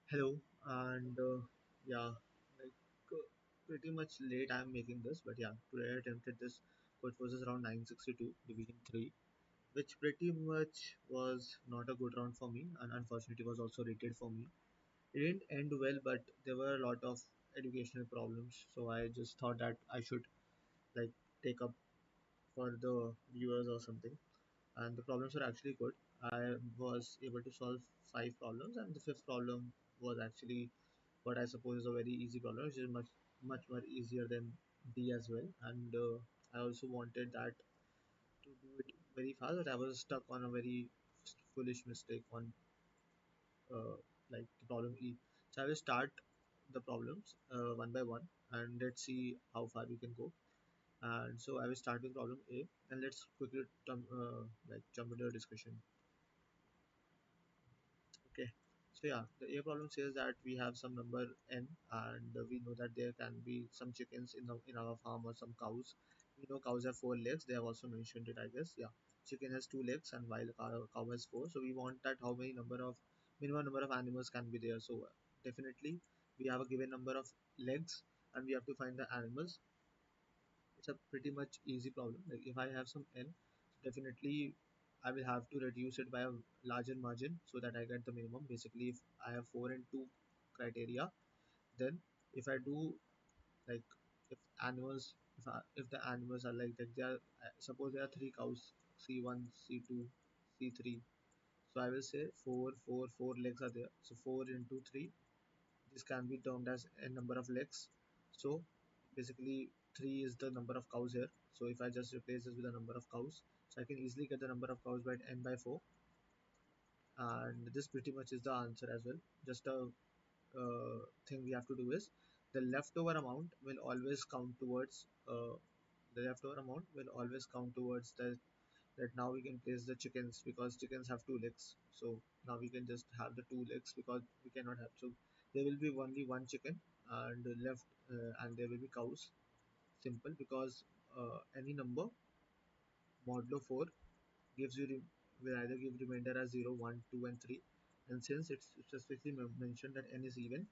Hello, and yeah, like uh, pretty much late I'm making this, but yeah, today I attempted this code process around 962 Division 3, which pretty much was not a good round for me, and unfortunately was also rated for me. It didn't end well, but there were a lot of educational problems, so I just thought that I should like take up for the viewers or something. And the problems were actually good. I was able to solve five problems, and the fifth problem was actually what I suppose is a very easy problem, which is much more easier than D as well. And I also wanted that to do it very fast, but I was stuck on a very foolish mistake on uh, like the problem E. So I will start the problems one by one, and let's see how far we can go. And so I will start with problem A, and let's quickly jump into the discussion. Okay. So yeah, the A problem says that we have some number n, and we know that there can be some chickens in our farm or some cows. We know cows have four legs. They have also mentioned it, I guess. Yeah, chicken has two legs, and while cow has four. So we want that how many number of minimum number of animals can be there. So definitely we have a given number of legs, and we have to find the animals. It's a pretty much easy problem. Like if I have some n, definitely I will have to reduce it by a larger margin so that I get the minimum. Basically, if I have 4 and 2 criteria, then if I do like if animals if the animals are like they are suppose there are three cows, C1, C2, C3. So I will say four legs are there. So 4 into 3, this can be termed as a number of legs. So basically 3 is the number of cows here. So if I just replace this with the number of cows, so I can easily get the number of cows by n by 4, and this pretty much is the answer as well. Just a thing we have to do is the leftover amount will always count towards the that now we can place the chickens because chickens have two legs. So now we can just have the two legs because we cannot have, so there will be only one chicken and left, and there will be cows. Simple, because any number modulo 4 gives you will either give remainder as 0, 1, 2, and 3. And since it's specifically mentioned that n is even,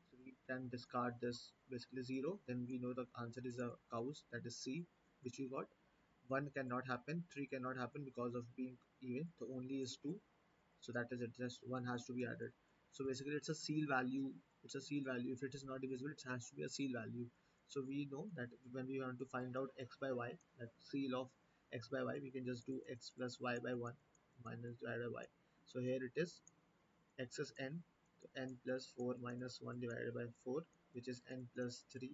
so we can discard this basically 0. Then we know the answer is a cows, that is C, which we got. 1 cannot happen, 3 cannot happen because of being even. The only is 2. So that is it, just 1 has to be added. So basically it's a seal value. It's a seal value. If it is not divisible, it has to be a seal value. So we know that when we want to find out x by y, that seal of x by y, we can just do x plus y by 1 minus divided by y. So here it is x is n, so n plus 4 minus 1 divided by 4, which is n plus 3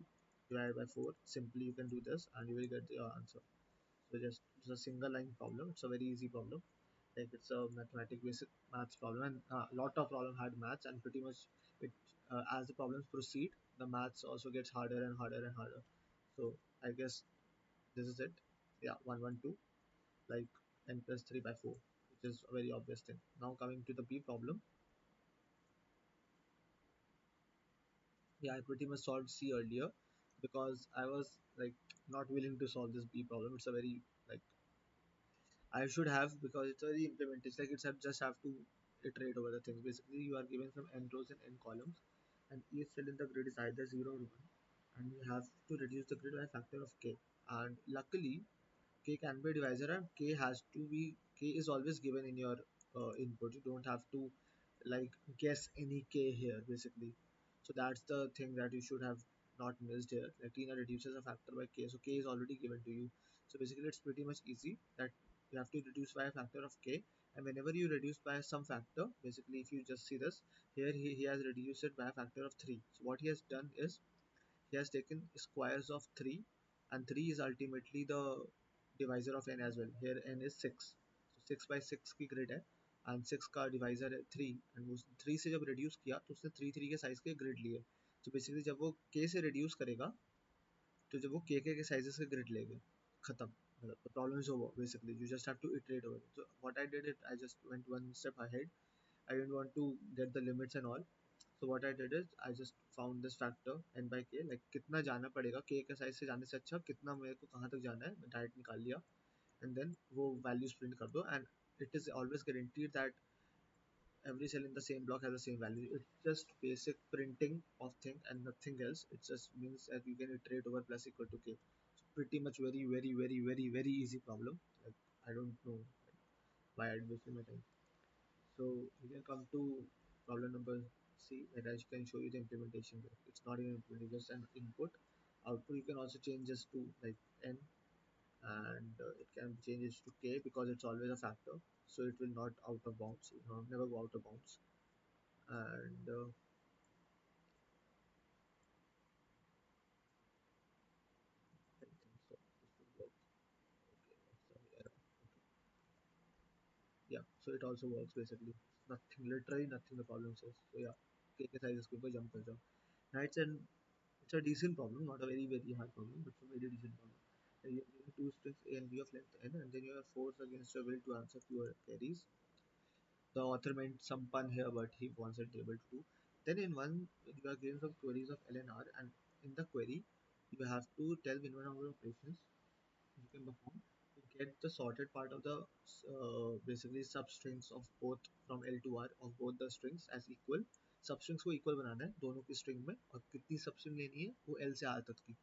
divided by 4. Simply you can do this and you will get your answer. So just it's a single line problem. It's a very easy problem. Like it's a mathematic basic maths problem, and a lot of problem had maths, and pretty much it as the problems proceed, the maths also gets harder and harder and harder. So I guess this is it. Yeah, 112 like n plus 3 by 4, which is a very obvious thing. Now coming to the B problem. Yeah, I pretty much solved C earlier because I was like not willing to solve this B problem. It's a very like I should have, because it's already implemented. It's like just have to iterate over the things. Basically, you are given some n rows and n columns, and each cell in the grid is either 0 or 1, and you have to reduce the grid by a factor of k. And luckily, k can be a divisor, and k is always given in your input. You don't have to like guess any k here basically. So that's the thing that you should have not missed here. Like Tina reduces a factor by k, so k is already given to you. So basically it's pretty much easy that you have to reduce by a factor of k, and whenever you reduce by some factor, basically if you just see this here, he has reduced it by a factor of 3. So what he has done is he has taken squares of 3, and 3 is ultimately the divisor of n as well. Here n is 6, so 6 by 6 की grid है, and 6 का divisor है 3, and उस 3 से जब reduce किया तो उसने 3 के size के grid लिए. So basically जब वो k से reduce करेगा तो जब वो के sizes के grid लेंगे, खत्म. मतलब the problem is over basically. You just have to iterate over it. So what I did, I just went one step ahead. I didn't want to get the limits and all. So what I did is I just found this factor n by k, like कितना जाना पड़ेगा k के size से जाने से अच्छा कितना मेरे को कहाँ तक जाना है, मैं डायरेक्ट निकाल लिया. And then वो values print कर दो, and it is always guaranteed that every cell in the same block has the same value. It's just basic printing of thing and nothing else. It just means that you can iterate over plus equal to k. So pretty much very easy problem. Like I don't know why I'd wasting my time. So we can come to problem number C, that I can show you the implementation there. It's not even implementation, just an input. Output you can also change this to like n, and it can change it to k because it's always a factor. So it will not out of bounds, never go out of bounds. And I think so. This will work. Okay, what's the error? Okay. Yeah, so it also works basically. Nothing, literally nothing the problem says. So yeah, k के size इसके ऊपर jump कर जाओ. Now it's a decent problem, not a very hard problem, but it's a very decent problem. And you're given two strings a and b of length n, and then you are forced against your will to answer fewer queries. The author meant some pun here, but he wants it able to do. Then in one, you are given some queries of L and R, and in the query, you have to tell minimum number of operations you can perform to get the sorted part of the basically substrings of both from L to R of both the strings as equal. Substrings को equal बनाना है दोनों की string में, और कितनी substring लेनी है वो L से R तक की.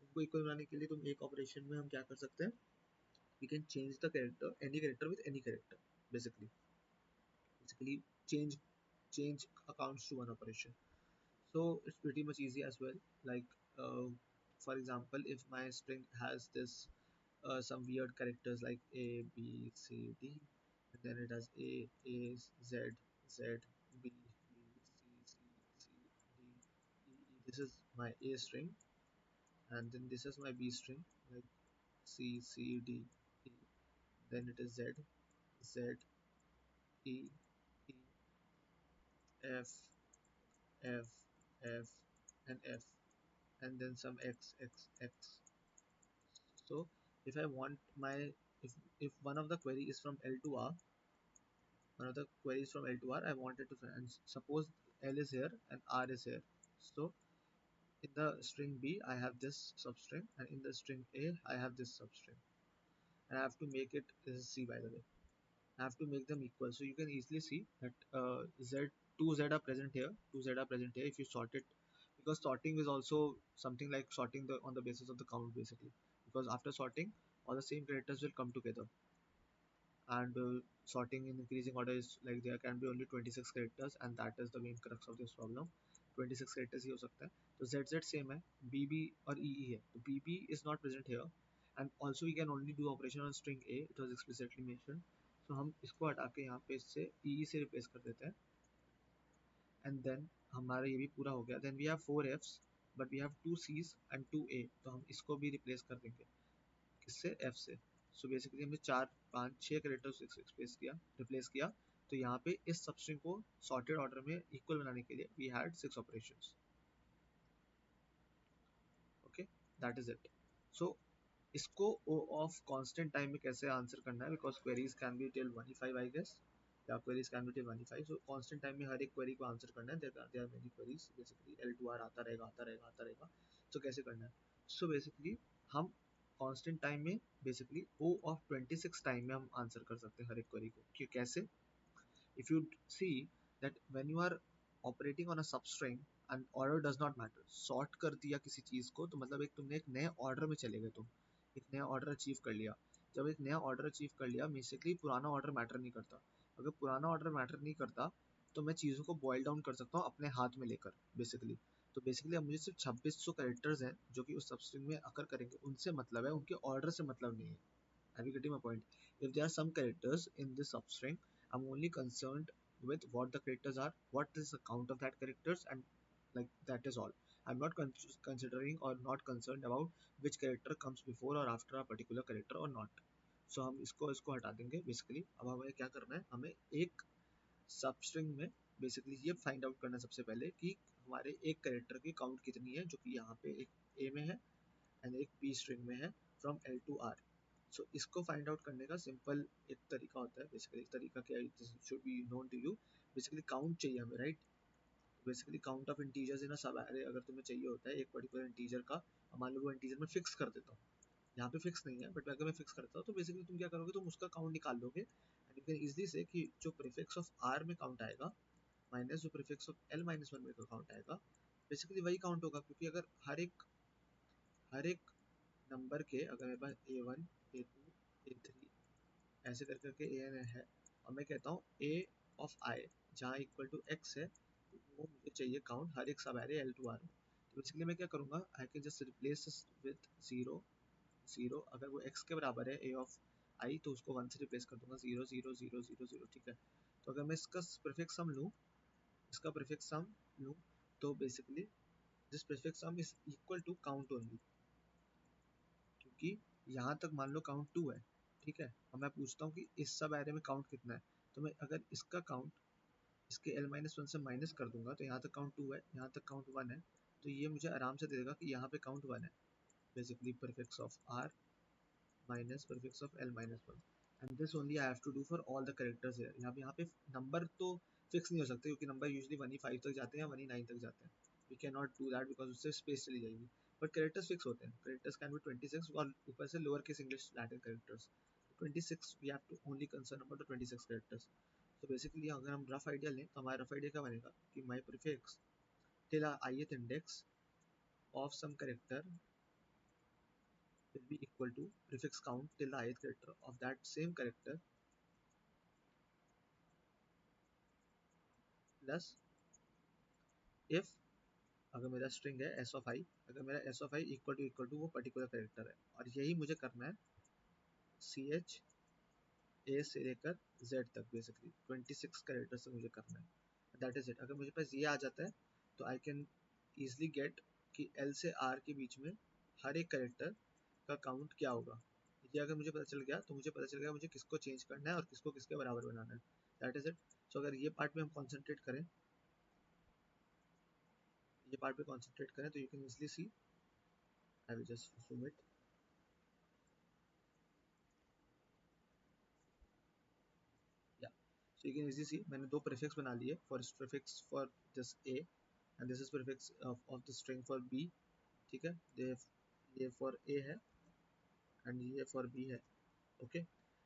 उनको इक्वल बनाने के लिए तुम एक ऑपरेशन में हम क्या कर सकते हैं, we can change the character, any character with any character, basically basically change change accounts to one operation. So it's pretty much easy as well. Like for example, if my string has this some weird characters like A, B, C, D, and then it has A, Z, Z, B, B, C, C, D, E, E. This is my A string, and then this is my B string, like C, C, D, E. Then it is Z, Z, E, E, F, F, F, and F, and then some X, X, X. So if I want my if one of the query is from L to R, one of the queries from L to R, I wanted to find, and suppose L is here and R is here. So in the string B, I have this substring, and in the string A, I have this substring, and I have to make it, this is C by the way. I have to make them equal. So you can easily see that Z, two Z are present here, two Z are present here. If you sort it, because sorting is also something like sorting the on the basis of the count basically. Because after sorting, all the same characters will come together, and sorting in increasing order is like there can be only 26 characters, and that is the main crux of this problem. 26 characters ही हो सकता है. तो ZZ same है, BB और EE है. तो BB is not present here, and also we can only do operation on string A. It was explicitly mentioned. So हम इसको हटा के यहाँ पे इससे EE से replace कर देते हैं, and then हमारा ये भी पूरा हो गया. Then we have 4 Fs, but we have 2 Cs and 2 A. तो हम इसको भी replace कर देंगे किससे, F से. सो बेसिकली हमने 4 5 6 करेक्टर्स एक्सप्रेस किया, रिप्लेस किया. तो यहाँ पे इस सबस्ट्रिंग को सॉर्टेड ऑर्डर में इक्वल बनाने के लिए we had 6 operations. Okay, that is it. So इसको ओ ऑफ कांस्टेंट टाइम में कैसे आंसर करना है, because queries can be till 1 5 I guess, या queries can be till 1 5. So constant time में हर एक क्वेरी को आंसर करना है. There are many queries basically, L to R आता रहेगा आता रहेगा आता रहेगा. सो कैसे करना है, सो बेसिकली हम कांस्टेंट टाइम में बेसिकली O ऑफ 26 टाइम में हम आंसर कर सकते हैं हर एक क्वेरी को. क्यों, कैसे, if you see that when you are operating on a substring and order does not matter, sort कर दिया किसी चीज को तो मतलब एक तुमने एक नए ऑर्डर में चले गए, तुम एक नया ऑर्डर अचीव कर लिया. जब एक नया ऑर्डर अचीव कर लिया, बेसिकली पुराना ऑर्डर मैटर नहीं करता. अगर पुराना ऑर्डर मैटर नहीं करता तो मैं चीज़ों को बॉयल डाउन कर सकता हूँ अपने हाथ में लेकर बेसिकली. तो बेसिकली अब मुझे सिर्फ 2600 कैरेक्टर्स हैं जो कि उस सबस्ट्रिंग में अकर करेंगे, उनसे मतलब है, उनके ऑर्डर से मतलब नहीं है. Are you getting my point? If there are some characters in this substring, I'm only concerned with what the characters are, what is the count of that characters, and like that is all. I'm not considering or not concerned about which character comes before or after a particular character or not. So हम इसको इसको हटा देंगे basically. अब हमें क्या करना है, हमें एक सबस्ट्रिंग में बेसिकली ये फाइंड आउट करना है सबसे पहले कि हमारे एक कैरेक्टर की काउंट कितनी है, जो कि यहाँ पे एक ए में है एंड एक बी स्ट्रिंग में है फ्रॉम L to R. सो इसको फाइंड आउट करने का सिंपल एक तरीका होता है. बेसिकली तरीका क्या है, should be known to you. Basically count चाहिए हमें, right. Basically count of integers in a subarray अगर तुम्हें चाहिए होता है एक पर्टिकुलर इंटीजर का. मान लो वो इंटीजर में फिक्स कर देता हूँ, यहाँ पे फिक्स नहीं है बट अगर मैं फिक्स करता हूँ तो बेसिकली तुम क्या करोगे, तुम उसका काउंट निकाल लोगे एंड यू कैन इजीली से कि जो प्रीफिक्स ऑफ आर में काउंट आएगा माइनस जो prefix of L minus one में काउंट आएगा, बेसिकली वही काउंट होगा, क्योंकि अगर हर एक नंबर के अगर मेरे पास A1 A2 A3 ऐसे कर करके an है और मैं कहता हूँ a ऑफ i जहाँ इक्वल टू x है, वो मुझे चाहिए काउंट हर एक सब एरे L2R में। तो बेसिकली मैं क्या करूँगा, I can just replace with zero zero, अगर वो x के बराबर है a ऑफ i तो उसको 1 से रिप्लेस कर दूंगा, 0 0 0 0 0, ठीक है। तो अगर मैं इसका प्रीफिक्स सम लूँ, इसका प्रीफिक्स सम लूँ, तो basically this prefix sum is equal to count only, क्योंकि यहाँ तक मान लो काउंट 2 है, ठीक है। और मैं पूछता हूँ कि इस सब एरे में काउंट कितना है, तो मैं अगर इसका काउंट इसके L-1 से माइनस कर दूंगा तो यहाँ तक काउंट 2 है, यहाँ तक काउंट 1 है, तो ये मुझे आराम से दे देगा कि यहाँ पे काउंट 1 है। Basically prefix of R minus prefix of L-1, and this only I have to do for all the characters here. यहाँ पे नंबर तो फिक्स नहीं हो सकते, क्योंकि नंबर यूजुअली 1 ही 5 तक जाते हैं या 1 ही 9 तक जाते हैं। We can not do that because उससे स्पेस चली जाएगी। बट कैरेक्टर्स फिक्स होते हैं, कैरेक्टर्स कैन बी 26 और ऊपर से lower case English Latin characters 26, we have to only concern about the 26 characters. तो बेसिकली अगर हम रफ आइडिया लें तो हमारा रफ आइडिया क्या बनेगा कि माई prefix till ith index of some character will be equal to prefix count till the ith character of that same character plus if अगर मेरा स्ट्रिंग है s of i, अगर मेरा s of i equal to वो particular character है, और यही मुझे करना है ch a से लेकर z तक, बेसिकली 26 कैरेक्टर से मुझे करना है। That is it. अगर मुझे पास ये आ जाता है तो आई कैन easily गेट कि l से r के बीच में हर एक कैरेक्टर का काउंट क्या होगा। ये अगर मुझे पता चल गया तो मुझे पता चल गया मुझे किसको चेंज करना है और किसको किसके बराबर बनाना है। That is it. सो अगर ये पार्ट पे हम कॉन्सेंट्रेट करें, ये पार्ट पे कॉन्सेंट्रेट करें तो you can easily see, I will just zoom it, या so you can easily see मैंने दो प्रीफिक्स बना लिए for prefix for just a and this is prefix of the string for b, ठीक है। ये फॉर a है and ये फॉर b है, okay.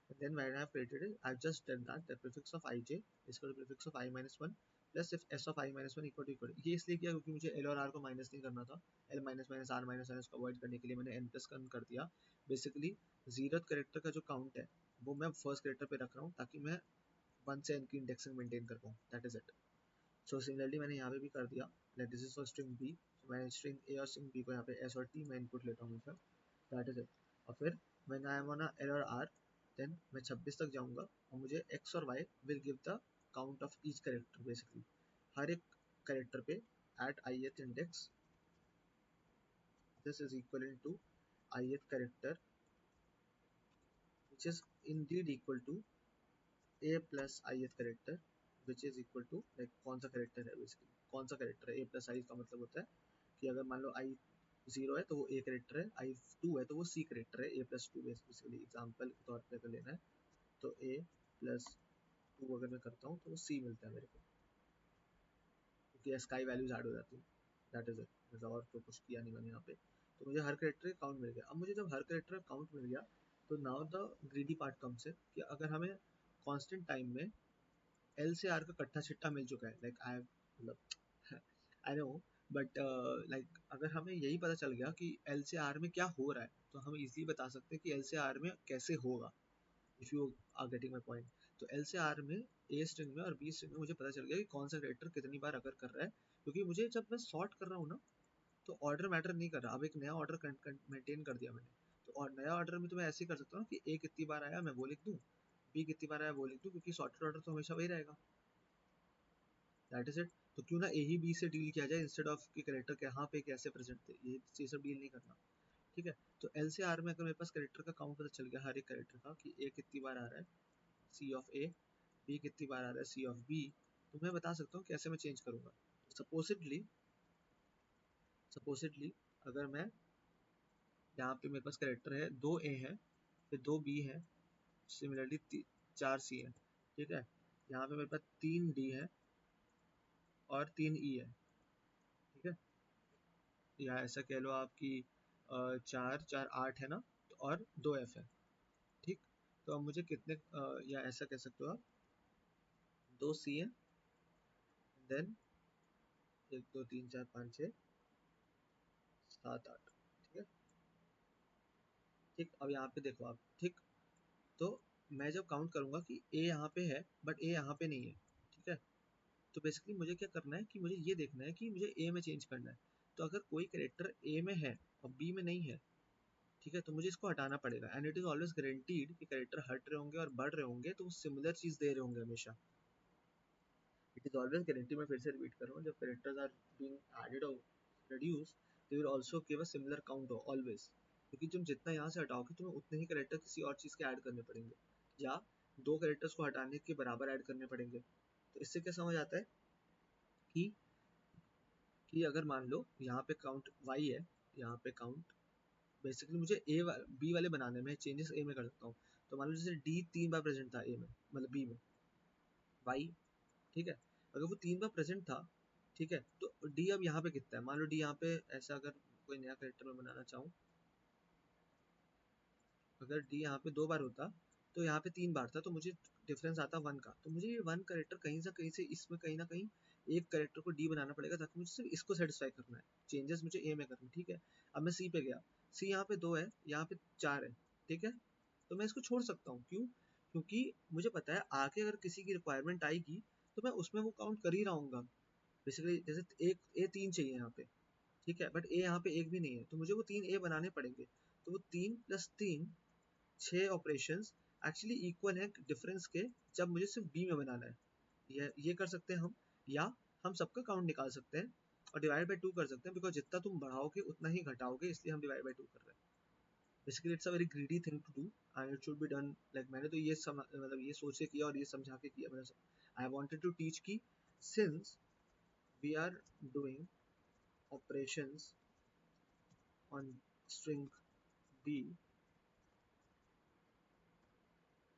And then when I have created it, I've just done that the prefix of ij is equal to prefix of I minus 1 plus if s of I minus 1 equal to ये इसलिए किया क्योंकि मुझे l और r को minus नहीं करना था। l minus minus r minus minus को अवॉइड करने के लिए मैंने n प्लस कर दिया। बेसिकली जीरोथ करेक्टर का जो काउंट है वो मैं फर्स्ट करेक्टर पे रख रहा हूँ ताकि मैं 1 से n की इंडेक्सिंग मेंटेन कर पाऊँ। That is it. So similarly मैंने यहाँ पे भी कर दिया, like this is for string b, तो मैं स्ट्रिंग a और स्ट्रिंग b को यहाँ पे s और t में इनपुट लेता हूँ हमेशा। That is it. और फिर when I am on L और आर, देन मैं 26 तक जाऊंगा और मुझे x और y will give the count of each character. Basically हर एक कैरेक्टर पे at ith index this is equal to ith character which is indeed equal to a plus ith character which is equal to, like कौन सा character है, basically कौन सा character है। a plus i का मतलब होता है कि अगर मान लो i 0 है तो वो a कैरेक्टर है, i 2 है तो वो c कैरेक्टर है, a प्लस 2 बेसिकली एग्जाम्पल के तौर पे अगर लेना है तो a प्लस 2 अगर मैं करता हूँ तो वो c मिलता है मेरे को, क्योंकि स्काई वैल्यूज ऐड हो जाती है। That is it. मतलब और तो कुछ किया नहीं मैंने यहाँ पे। तो मुझे हर करेक्टर का काउंट मिल गया। अब मुझे जब हर करेक्टर का काउंट मिल गया तो now the greedy part comes है कि अगर हमें कांस्टेंट टाइम में एल से आर का कट्टा छिट्टा मिल चुका है, लाइक आई मतलब आई नो, बट लाइक अगर हमें यही पता चल गया कि एल से आर में क्या हो रहा है तो हम इजीली बता सकते हैं कि एल से आर में कैसे होगा। If you are getting my point, तो एल से आर में ए स्ट्रिंग में और बी स्ट्रिंग में मुझे पता चल गया कि कौन सा कैरेक्टर कितनी बार अगर कर रहा है, क्योंकि मुझे जब मैं सॉर्ट कर रहा हूँ ना तो ऑर्डर मैटर नहीं कर रहा। अब एक नया ऑर्डर मेंटेन कर दिया मैंने, तो और नया ऑर्डर में तो मैं ऐसे ही कर सकता हूँ कि ए कितनी बार आया मैं वो लिख दूँ, बी कितनी बार आया वो लिख दूँ, क्योंकि सॉर्टेड ऑर्डर तो हमेशा वही रहेगा। That is it. तो क्यों ना ए ही बी से डील किया जाए इंस्टेड ऑफ कि करेक्टर कहाँ पे कैसे प्रेजेंट थे, ये सब डील नहीं करना, ठीक है। तो एल से आर में अगर मेरे पास करेक्टर का काउंट पता चल गया हर एक करेक्टर का कि ए कितनी बार आ रहा है सी ऑफ ए, बी कितनी बार आ रहा है सी ऑफ बी, तो मैं बता सकता हूँ कैसे मैं चेंज करूँगा। सपोजिटली सपोजिटली अगर मैं यहाँ पे मेरे पास करेक्टर है 2 ए है फिर 2 बी है, सिमिलरली 4 सी है, ठीक है। यहाँ पे मेरे पास 3 डी है और 3 ई है, ठीक है। या ऐसा कह लो आपकी 4 4 8 है ना, तो और 2 एफ है, ठीक। तो अब मुझे कितने या ऐसा कह सकते हो आप, 2 C है, देन 1 2 3 4 5 6 7 8, ठीक है। ठीक, अब यहाँ पे देखो आप, ठीक, तो मैं जब काउंट करूंगा कि ए यहाँ पे है बट ए यहाँ पे नहीं है, ठीक है, तो बेसिकली मुझे क्या करना है कि मुझे ये देखना है कि मुझे ए में चेंज करना है। तो अगर कोई करेक्टर ए में है और बी में नहीं है, ठीक है, तो मुझे इसको हटाना पड़ेगा। And it is always guaranteed कि करेक्टर हट रहे होंगे और बढ़ रहे होंगे तो वो सिमिलर चीज दे रहे होंगे हमेशा। इट इज ऑलवेज गारंटी, मैं फिर से रिपीट कर रहा हूँ, जब करेक्टर्स आर बीइंग एडेड और reduce, they will also give a similar count always, क्योंकि तुम जितना यहाँ से हटाओगे तुम्हें उतने ही करेक्टर किसी और चीज के ऐड करने पड़ेंगे, या 2 करेक्टर्स को हटाने के बराबर ऐड करने पड़ेंगे। तो इससे क्या समझ आता है कि अगर मान लो यहाँ पे काउंट y है, यहाँ पे काउंट बेसिकली मुझे बी वाले बनाने में चेंजेस ए में कर सकता हूँ। तो मान लो जैसे डी 3 बार प्रेजेंट था ए में, मतलब बी में, वाई, ठीक है, अगर वो 3 बार प्रेजेंट था, ठीक है, तो डी अब यहाँ पे कितना है, मान लो डी यहाँ पे ऐसा, अगर कोई नया करेक्टर मैं बनाना चाहूँ, अगर डी यहाँ पे 2 बार होता तो यहाँ पे 3 बार था, तो मुझे डिफरेंस आता 1 का। तो मुझे ये 1 करेक्टर कहीं से इसमें कहीं ना कहीं एक करेक्टर को डी बनाना पड़ेगा, ताकि मुझे सिर्फ इसको सेटिस्फाई करना है, चेंजेस मुझे ए में करना है, ठीक है। अब मैं सी पे गया, सी यहाँ पे 2 है, यहाँ पे 4 है, ठीक है, तो मैं इसको छोड़ सकता हूँ, क्यों, क्योंकि मुझे पता है आगे अगर किसी की रिक्वायरमेंट आएगी तो मैं उसमें वो काउंट कर ही रहूंगा। बेसिकली जैसे एक ए 3 चाहिए यहाँ पे, ठीक है, बट ए यहाँ पे एक भी नहीं है, तो मुझे वो 3 ए बनाने पड़ेंगे। तो वो 3 + 3 6 ऑपरेशंस एक्चुअली इक्वल है डिफरेंस के, जब मुझे सिर्फ बी में बनाना है। ये कर सकते हैं हम, या हम सबका काउंट निकाल सकते हैं और डिवाइड बाई 2 कर सकते हैं, बिकॉज जितना तुम बढ़ाओगे उतना ही घटाओगे, इसलिए हम डिवाइड बाई 2 कर रहे हैं। Basically it's a very greedy thing to do and it should be done like, मैंने तो ये मतलब ये सोच के किया और ये समझा के किया, मतलब आई वांटेड टू टीच की since we are doing operations on string b,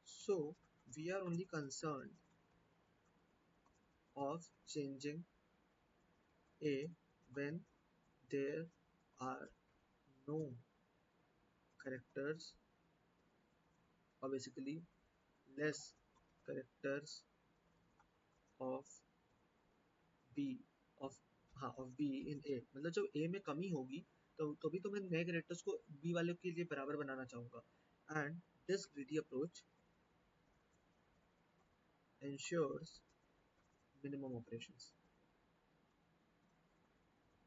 so we are only concerned of changing a when there are no characters, or basically less characters of b, of हाँ of b in a, मतलब जब a में कमी होगी तो भी तो मैं नए कैरेक्टर्स को b वाले के लिए बराबर बनाना चाहूँगा। And this greedy approach ensures minimum operations,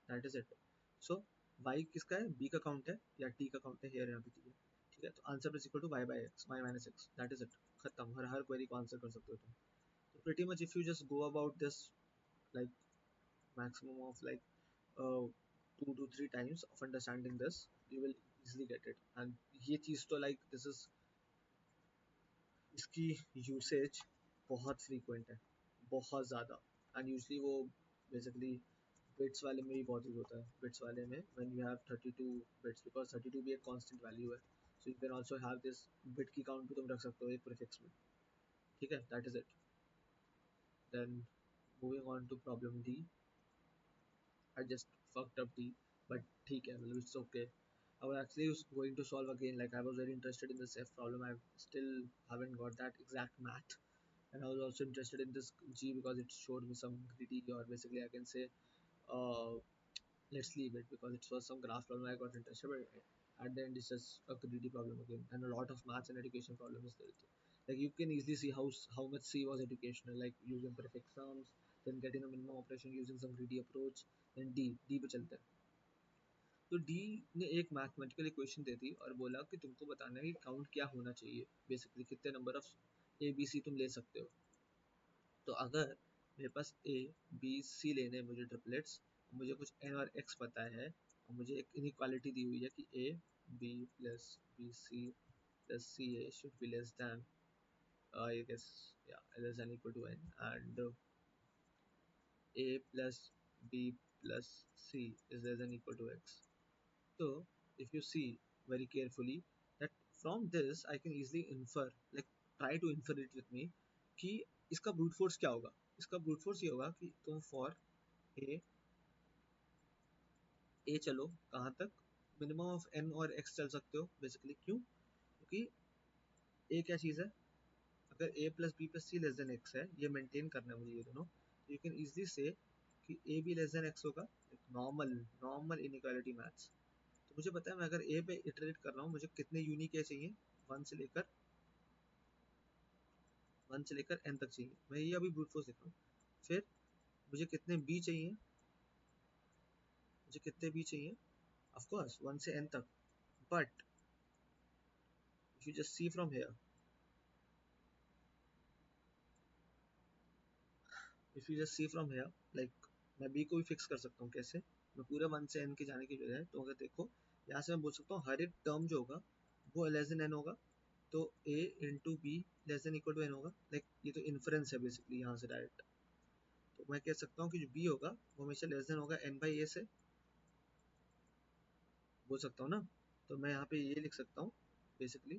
that is it. So y किसका है, b का काउंट है या t का काउंट है, हियर यहाँ पे दिया, ठीक है, तो answer is equal to y by x, y minus x, that is it, खत्म। हर क्वेरी को आंसर कर सकते हो तुम। तो pretty much if you just go about this like maximum of like 2 to 3 times of understanding this, you will easily get it। and ये चीज तो like this is, इसकी यूसेज बहुत फ्रीक्वेंट है, बहुत ज़्यादा। एंड यूजली वो बेसिकली बिट्स वाले में भी बहुत यूज होता है, बिट्स वाले में when you have 32 bits, because 32 भी एक कांस्टेंट वैल्यू है, सो you can also have this bit की काउंट भी तुम रख सकते हो एक प्रीफिक्स में, ठीक है, that is it. Then moving on to problem D, I just fucked up D, but ठीक है, मतलब it's okay। I was actually going to solve again, like I was very interested in this F problem, I still haven't got that exact math, and I was also interested in this G because it showed me some greedy, or basically I can say uh, let's leave it because it was some graph problem I got interested, but at the end it's just a greedy problem again, and a lot of maths and education problems there too. Like you can easily see how much C was educational, like using perfect sums, then getting a minimum operation using some greedy approach, then D पे चलते हैं। तो D ने एक mathematical equation दे दी और बोला कि तुमको बताना है कि काउंट क्या होना चाहिए, बेसिकली कितने number of A B C तुम ले सकते हो। तो अगर मेरे पास ए बी सी लेने हैं मुझे ट्रिपलेट्स, मुझे कुछ एन और एक्स पता है, और मुझे एक इनइक्वालिटी दी हुई है कि A B plus B C plus C A should be less than I guess या less than equal to N, and A plus B plus C is less than equal to X. So if you see very carefully that from this I can easily infer, like try to infer it with me, कि इसका brute force क्या होगा। इसका brute force ये होगा कि तुम for a चलो कहाँ तक, minimum of n और x चल सकते हो, basically क्यों, क्योंकि ए क्या चीज़ है, अगर A plus B plus C less then x है, ये मेंटेन करना है मुझे ये दोनों, यू कैन इजली से कि A B less then x होगा, नॉर्मल नॉर्मल इनइक्वालिटी मैथ्स। तो मुझे पता है मैं अगर ए पे इटरेट कर रहा हूँ, मुझे कितने यूनिक ए चाहिए, वन से लेकर वन से लेकर एन तक चाहिए, मैं ये अभी ब्रूट फोर्स देख रहा हूँ। फिर मुझे कितने बी चाहिए, मुझे कितने बी चाहिए, ऑफ कोर्स वन से एन तक। But if you just C from here, if you just C from here, like मैं बी को भी फिक्स कर सकता हूँ कैसे, मैं पूरे वन से एन के जाने की बजाय, तो अगर देखो यहाँ से मैं बोल सकता हूँ हर एक टर्म जो होगा वो लेस देन एन होगा, तो a into B less than equal to N होगा। लाइक ये तो इन्फ्रेंस है बेसिकली यहाँ से डायरेक्ट, तो मैं कह सकता हूँ कि जो b होगा वो हमेशा लेस देन होगा n बाई ए से, बोल सकता हूँ ना। तो मैं यहाँ पे ये लिख सकता हूँ बेसिकली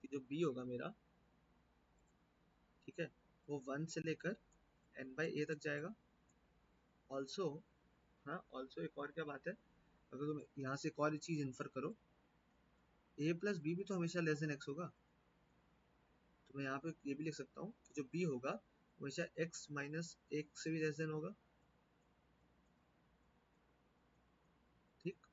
कि जो b होगा मेरा, ठीक है, वो वन से लेकर n बाई ए तक जाएगा। ऑल्सो, हाँ ऑल्सो एक और क्या बात है, अगर तुम यहाँ से एक और चीज इन्फर करो, a प्लस बी भी तो हमेशा लेस देन एक्स होगा, तो मैं यहाँ पे ये भी लिख सकता हूँ कि जो b होगा हमेशा x माइनस एक से भी लेस देन होगा, ठीक।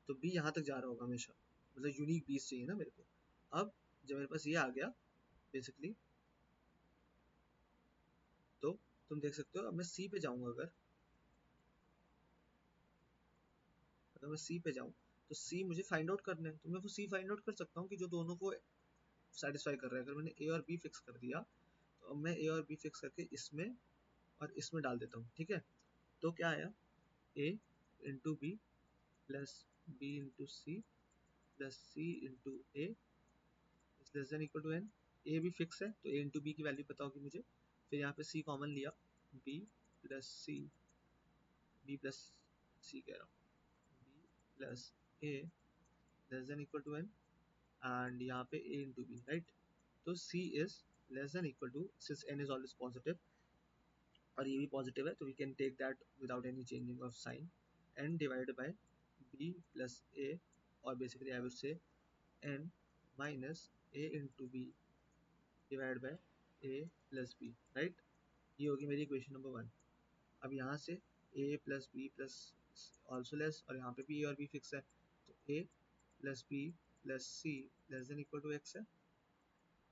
तो b यहाँ तक जा रहा होगा हमेशा, मतलब यूनिक बीस चाहिए ना मेरे को। अब जब मेरे पास ये आ गया बेसिकली, तो तुम देख सकते हो अब मैं c पे जाऊंगा, अगर मैं c पे जाऊँ तो c मुझे फाइंड आउट करना है, तो मैं वो c फाइंड आउट कर सकता हूँ कि जो दोनों को सेटिस्फाई कर रहा है। अगर मैंने a और b फिक्स कर दिया, तो अब मैं a और b फिक्स करके इसमें और इसमें डाल देता हूँ, ठीक है। तो क्या आया, a into B plus B into C plus C into A is less than equal to N. A भी फिक्स है तो ए इंटू बी की वैल्यू पता होगी मुझे। फिर यहाँ पे सी कॉमन लिया, B plus C, B plus C कह रहा हूँ, B plus A less than equal to N, and यहाँ पे a इंटू बी, राइट। तो c is less than equal to, since n is always positive और ये भी पॉजिटिव है, तो we can take that without any changing of sign, n divided by b plus a, और basically I would say n minus a into B divide by a plus b, right. ये होगी मेरी equation number one. अब यहाँ से a plus B plus also less, और यहाँ पे भी a और b फिक्स है, तो a plus b plus c less than equal to x है।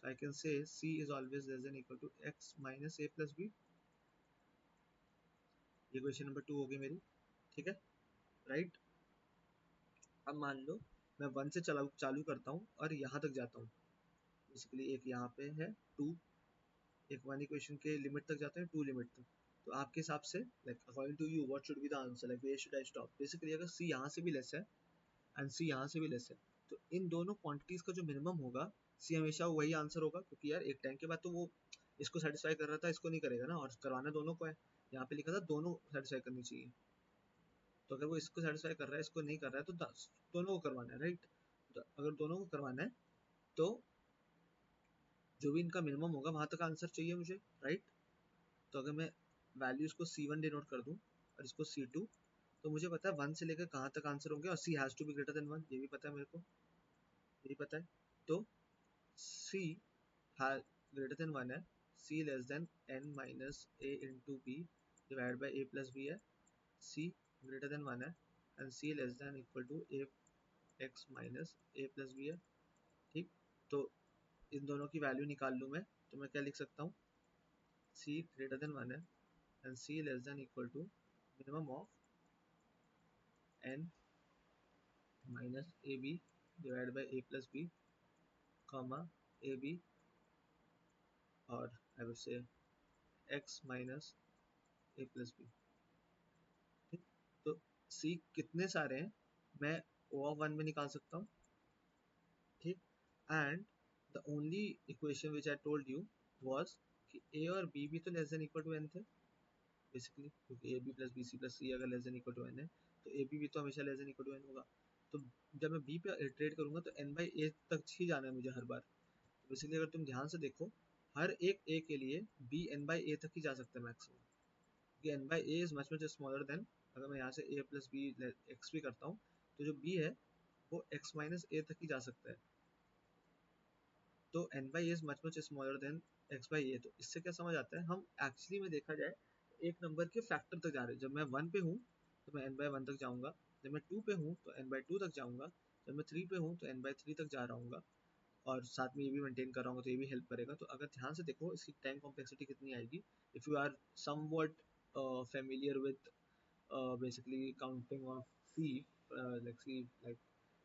So I can say C is always less than equal to x minus a plus b। ये question number two हो गई मेरी, ठीक है, right. अब मान लो मैं वन से चालू करता हूँ और यहाँ तक जाता हूँ, बेसिकली एक यहाँ पे है टू, एक वन इक्वेशन के लिमिट तक जाते हैं टू लिमिट तक। तो आपके हिसाब से like according to you what should be the answer, like where should I stop. Basically अगर सी यहाँ से भी लेस है एंड सी यहाँ से भी लेस है, तो इन दोनों क्वांटिटीज का जो मिनिमम होगा, सी हमेशा वही आंसर होगा, क्योंकि यार एक टाइम के बाद तो वो इसको सेटिस्फाई कर रहा था, इसको नहीं करेगा ना, और करवाना दोनों को है। यहाँ पे लिखा था दोनों सेटिस्फाई करनी चाहिए, तो अगर वो इसको सेटिस्फाई कर रहा है इसको नहीं कर रहा है, तो दोनों को करवाना है, राइट। तो अगर दोनों को करवाना है, तो जो भी इनका मिनिमम होगा वहां तक आंसर चाहिए मुझे, राइट। तो अगर मैं वैल्यूज को C1 डिनोट कर दूं और इसको C2, तो मुझे पता है वन से लेकर कहाँ तक आंसर होंगे, और C has to be greater than one, ये भी पता है मेरे को, ये भी पता है। तो C ग्रेटर देन वन है, C less than n minus a into B divide by a plus B है, C ग्रेटर देन वन है and C less than equal to a x minus a plus B है, ठीक। तो इन दोनों की value निकाल लूँ मैं, तो मैं क्या लिख सकता हूँ, C ग्रेटर देन वन है and C less than equal to minimum of n minus A B divide by a plus B, comma A B, और I would say x minus a plus B, ठीक। तो C कितने सारे हैं, मैं O of one में निकाल सकता हूँ, ठीक। And the only equation which I told you was कि A और B भी तो less than equal to n थे बेसिकली, क्योंकि A B plus B C plus C अगर less than equal to N है, तो ए बी भी तो हमेशा less than equal to N होगा। तो जब मैं बी पे इटरेट करूंगा तो एन बाई ए तक ही जाना है मुझे हर बार। तो बेसिकली अगर तुम ध्यान से देखो, हर एक ए के लिए बी एन बाई ए तक ही जा सकता है मैक्सिमम, क्योंकि N by A is much much smaller than, अगर मैं यहाँ से ए प्लस बी एक्स भी करता हूँ, तो जो बी है वो एक्स माइनस ए तक ही जा सकता है, तो N by is much much smaller than X by A. तो इससे क्या समझ आता है, हम एक्चुअली में देखा जाए एक नंबर के फैक्टर तक जा रहे हैं। जब मैं 1 पे हूँ तो मैं एन बाई 1 तक जाऊँगा, जब मैं 2 पे हूँ तो एन बाई 2 तक जाऊँगा, जब मैं 3 पे हूँ तो एन बाई 3 तक जा रहा हूँ, और साथ में ये भी मेंटेन कर रहा हूँ तो ये भी हेल्प करेगा। तो अगर ध्यान से देखो इसकी टाइम कॉम्प्लेक्सिटी कितनी आएगी, if you are somewhat familiar with basically counting of C, like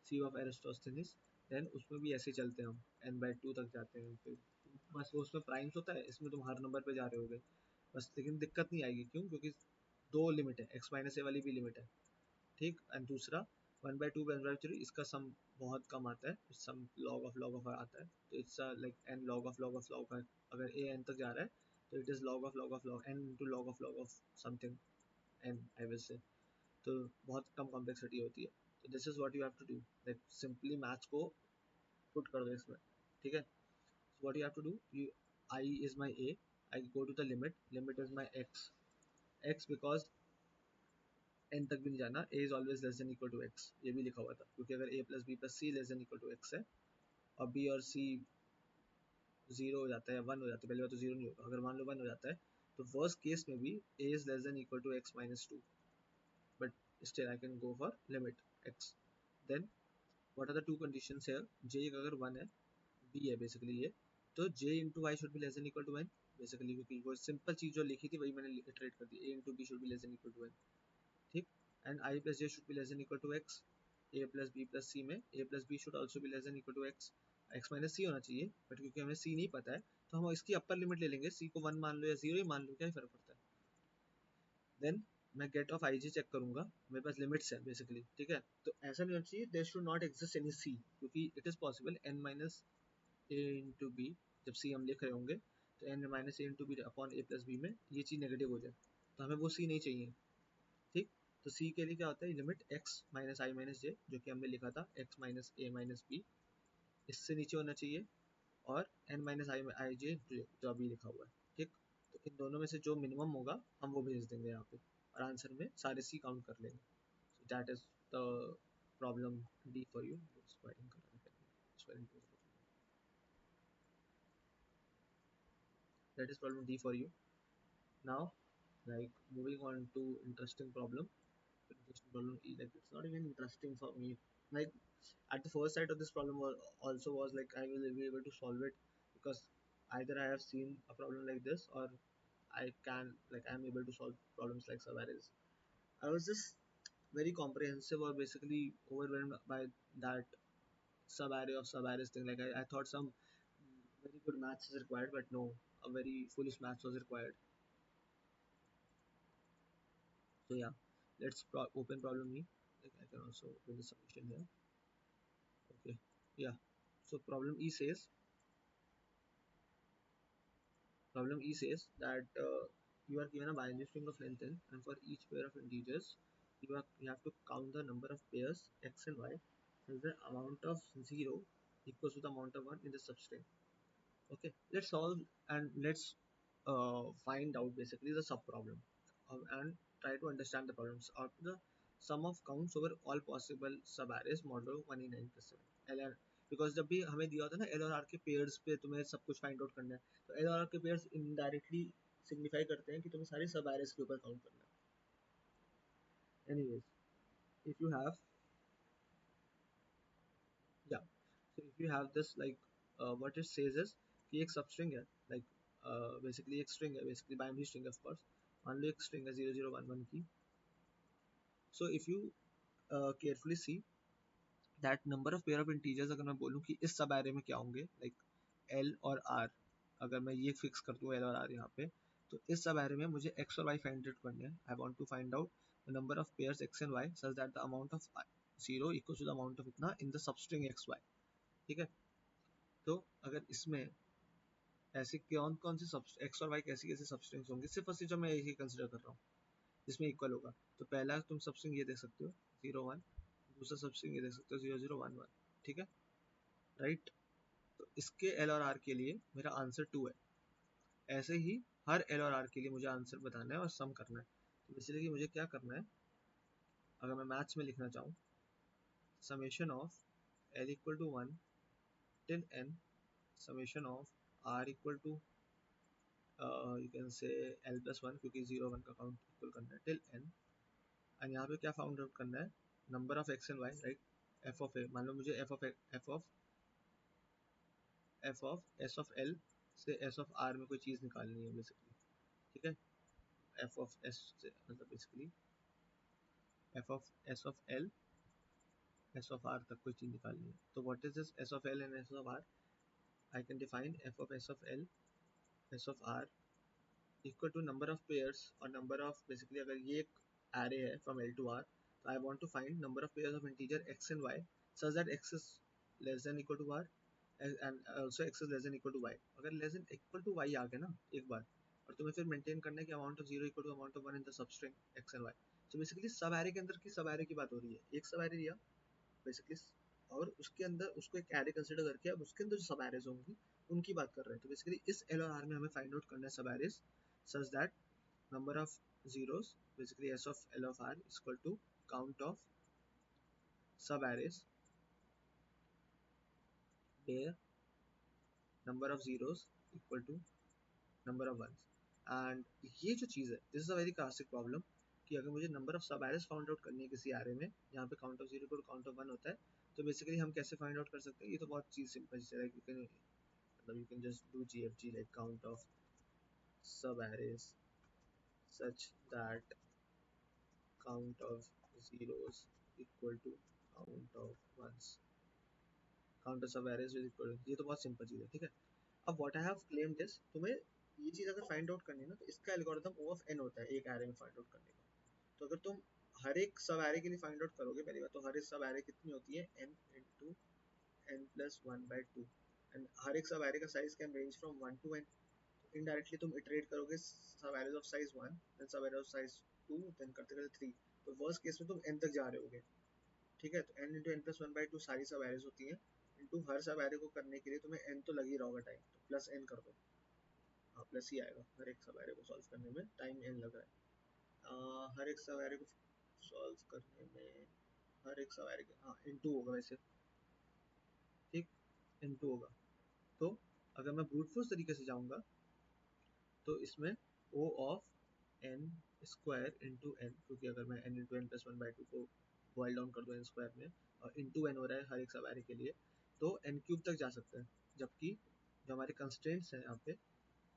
C of Eratosthenes, then उसमें भी ऐसे चलते हैं हम n/2 तक जाते हैं। फिर बस वो उसमें प्राइम्स होता है, इसमें तुम हर नंबर पे जा रहे होगे बस, लेकिन दिक्कत नहीं आएगी। क्यों? क्योंकि दो लिमिट है, x माइनस ए वाली भी लिमिट है, ठीक। एंड दूसरा 1/2 1/3 इसका सम बहुत कम आता है, सम log of आता है। तो it's like n log of अगर a n तक जा रहा है तो it is log of n into log of something n, I will say. तो बहुत कम कॉम्प्लेक्सिटी होती है। तो this is what you have to do, like simply maths को पुट कर दो इसमें, ठीक है। So what you have to do, you I is my A, I go to the limit, limit is my X, X because N तक भी नहीं जाना, A is always less than equal to X, ये भी लिखा हुआ था, क्योंकि अगर A plus B plus C less than equal to X है और बी और सी जीरो हो जाता है, 1 हो जाता है, पहले बार तो जीरो नहीं होगा, अगर मान लो 1 हो जाता है तो वर्स्ट केस में भी A is less than equal to X minus 2, but still I can go for limit x. Then what are the two conditions here? j अगर 1 है, b है बेसिकली ये, तो j into y should be less than equal to n basically, क्योंकि वो simple चीज जो लिखी थी वही मैंने इटरेट कर दी, a into b should be less than equal to n, ठीक। And i plus j should be less than equal to x, a plus b plus c में a plus b should also be less than equal to x, x minus c होना चाहिए, but क्योंकि हमें c नहीं पता है तो हम इसकी अपर लिमिट ले लेंगे, c को 1 मान लो या 0 ही मान लो, क्या फर्क पड़ता है। देन मैं get of I G check करूंगा, मेरे पास लिमिट्स है बेसिकली, ठीक है। तो ऐसा नहीं होना चाहिए there should not exist any C, क्योंकि it is possible N minus A into B, जब सी हम लिख रहे होंगे तो N minus A into B upon A plus B में ये चीज़ नेगेटिव हो जाए, तो हमें वो सी नहीं चाहिए, ठीक। तो सी के लिए क्या होता है, लिमिट एक्स माइनस आई माइनस जे, जो कि हमने लिखा था एक्स माइनस ए माइनस बी, इससे नीचे होना चाहिए, और एन माइनस आई आई जे जो अभी लिखा हुआ है, ठीक। तो इन दोनों में से जो मिनिमम होगा हम वो भेज देंगे यहाँ पे, और आंसर में सारे सी काउंट कर लेंगे। So that is the problem D for you. It's quite incorrect. It's very important. That is problem D for you. Now, like moving on to interesting problem. Interesting problem E, like it's not even interesting for me. Like at the first sight of this problem also was like I will be able to solve it, because either I have seen a problem like this, or I can, like I'm able to solve problems like Savaris. I was just very comprehensive or basically overwhelmed by that sub-array of sub-arrays thing. Like I thought some very good maths is required, but no, a very foolish maths was required. So yeah, let's open problem E. Like I can also open the solution here. Okay, yeah. So problem E says that you are given a binary string of length n, and for each pair of integers, you have to count the number of pairs x and y, since the amount of 0 equals to the amount of 1 in the substring. Okay, let's solve and let's find out basically the sub problem, and try to understand the problems out the sum of counts over all possible sub arrays modulo 1 in n plus 7 lr, because जब भी हमें दिया होता है ना L और are के pairs पे तुम्हें सब कुछ फाइंड आउट करना है, तो एल और आर के पेयर्स इनडायरेक्टली सिग्निफाई करते हैं कि तुम्हें सारे सब एरेस के ऊपर काउंट करना है। Anyways, if you have, yeah, so if you have this like what it says is कि एक substring है, like basically एक string है, basically binary string है of course, मान लो एक string है 0011 की। So if you carefully see that number of pair of integers, अगर मैं बोलूँ कि इस सब array में क्या होंगे, like L और R, अगर मैं ये fix कर दूँ L और R यहाँ पे, तो इस सब array में मुझे x और y find out करने हैं। I want to find out the number of pairs x and y such that the amount of 0 equals to the amount of इतना in the substring x y, ठीक है। तो अगर इसमें ऐसे कौन कौन से एक्स और वाई कैसे कैसे सबस्ट्रिंग्स होंगे, सिर्फ और सिर्फ जो मैं यही कंसिडर कर रहा हूँ जिसमें इक्वल होगा, तो पहला तुम सबस्ट्रिंग ये देख सकते हो 0 1, दूसरा सबस्ट्रिंग ये देख सकते हो 0 0 1 1, ठीक है, राइट। तो इसके एल और आर के लिए मेरा आंसर 2 है। ऐसे ही हर एल और आर के लिए मुझे आंसर बताना है और सम करना है। तो बेसिकली मुझे क्या करना है, अगर मैं मैथ्स में लिखना चाहूँ, summation of L equal to 1 till n summation of R equal to you can say L plus one, क्योंकि 0 1 का काउंट इक्वल करना है टिल एन। एंड यहाँ पे क्या फाउंड आउट करना है, number of X and Y, right. F of A, मान लो मुझे F of S of L से एस ऑफ आर में कोई चीज़ निकालनी है बेसिकली, ठीक है। एफ ऑफ एस से मतलब basically F of S of L S of R तक कोई चीज़ निकालनी है। तो what is this S of L and S of R? I can define F of S of L S of R equal to number of pairs और number of, basically अगर ये एक एरे है फ्रॉम एल टू आर, तो I want to find number of pairs of integer X and Y such that X is less than equal to R and also X is less than equal to Y. अगर less than equal to Y आ गया ना एक बार, और तुम्हें फिर maintain करना है कि amount of zero equal to amount of one in the substring X and Y. तो बेसिकली सब एरे के अंदर की सब एरे की बात हो रही है, एक सब एरे लिया बेसिकली, और उसके अंदर उसको एक एरे कंसिडर करके अब उसके अंदर जो सब एरेज होंगी उनकी बात कर रहे हैं। तो बेसिकली इस एल और आर में हमें फाइंड आउट करना है सब arrays such that number of zeros, basically s of l of r is equal to count of sub arrays where number of zeros equal to number of ones। And ये जो चीज़ है, this is a very classic problem, कि अगर मुझे number of सब arrays found out करनी है किसी एरे में जहाँ पे count of zero equal count of one होता है, तो बेसिकली हम कैसे फाइंड आउट कर सकते हैं? ये तो बहुत चीज़ सिंपल है, लाइक यू कैन, मतलब you can just do GFG like count of सब arrays such that count of zeros equal to count of ones, counter सब एरेज विद इक्वल, ये तो बहुत सिंपल चीज़ है, ठीक है। अब what I have claimed is, तुम्हें ये चीज़ अगर फाइंड आउट करनी है ना, तो इसका एल्गोरिथम ओ ऑफ एन होता है एक एरे में फाइंड आउट करने का। तो अगर तुम हर एक सब एरे के लिए फाइंड आउट करोगे, पहली बात तो हर एक सब एरे कितनी होती है, N into N plus one by two, and हर एक सब एरे का size can range from one to N. Indirectly तुम इटरेट करोगे subarrays of size one, then subarrays of size two, then करते करते three, तो worst case में तुम एन तक जा रहे होगे, ठीक है। तो N into N plus one by two सारी सब एरेज होती हैं, इंटू हर सब एरे को करने के लिए तुम्हें एन तो लग ही रहा होगा टाइम, तो प्लस एन कर दो, हाँ प्लस ही आएगा, हर एक सब एरे को सॉल्व करने में टाइम एन लग रहा है। हर एक सब एरे को सॉल्व करने में हर एक सब एरे के, हाँ इंटू होगा वैसे, ठीक, इंटू होगा। तो अगर मैं ब्रूट फोर्स तरीके से जाऊंगा तो इसमें O of N square into N, क्योंकि अगर मैं N into N plus one by two को बॉइल डाउन कर दूँ एन स्क्वायर में, और इंटू एन हो रहा है हर एक सब एरे के लिए, तो एन क्यूब तक जा सकते हैं। जबकि जो हमारे कंस्ट्रेंट्स हैं यहाँ पे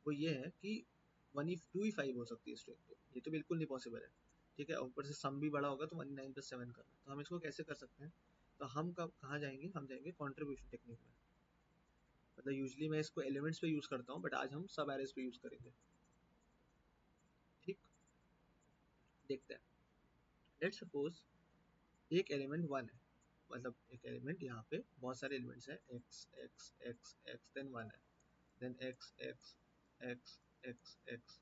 वो ये है कि वन ही टू ही फाइव हो सकती है स्ट्रिंग पे, ये तो बिल्कुल नहीं पॉसिबल है, ठीक है। ऊपर से सम भी बड़ा होगा तो वन नाइन प्लस सेवन करना, तो हम इसको कैसे कर सकते हैं? तो हम कब कहाँ जाएंगे, हम जाएंगे कॉन्ट्रीब्यूशन टेक्निक में। मतलब यूजली मैं इसको एलिमेंट्स पे यूज करता हूँ, बट आज हम सब एरेज पे यूज करेंगे, ठीक। देखते हैं, लेट्स सपोज एक एलिमेंट वन है, मतलब एक एलिमेंट यहाँ पे बहुत सारे एलिमेंट्स हैं, X X X X then one है, then X X X X X,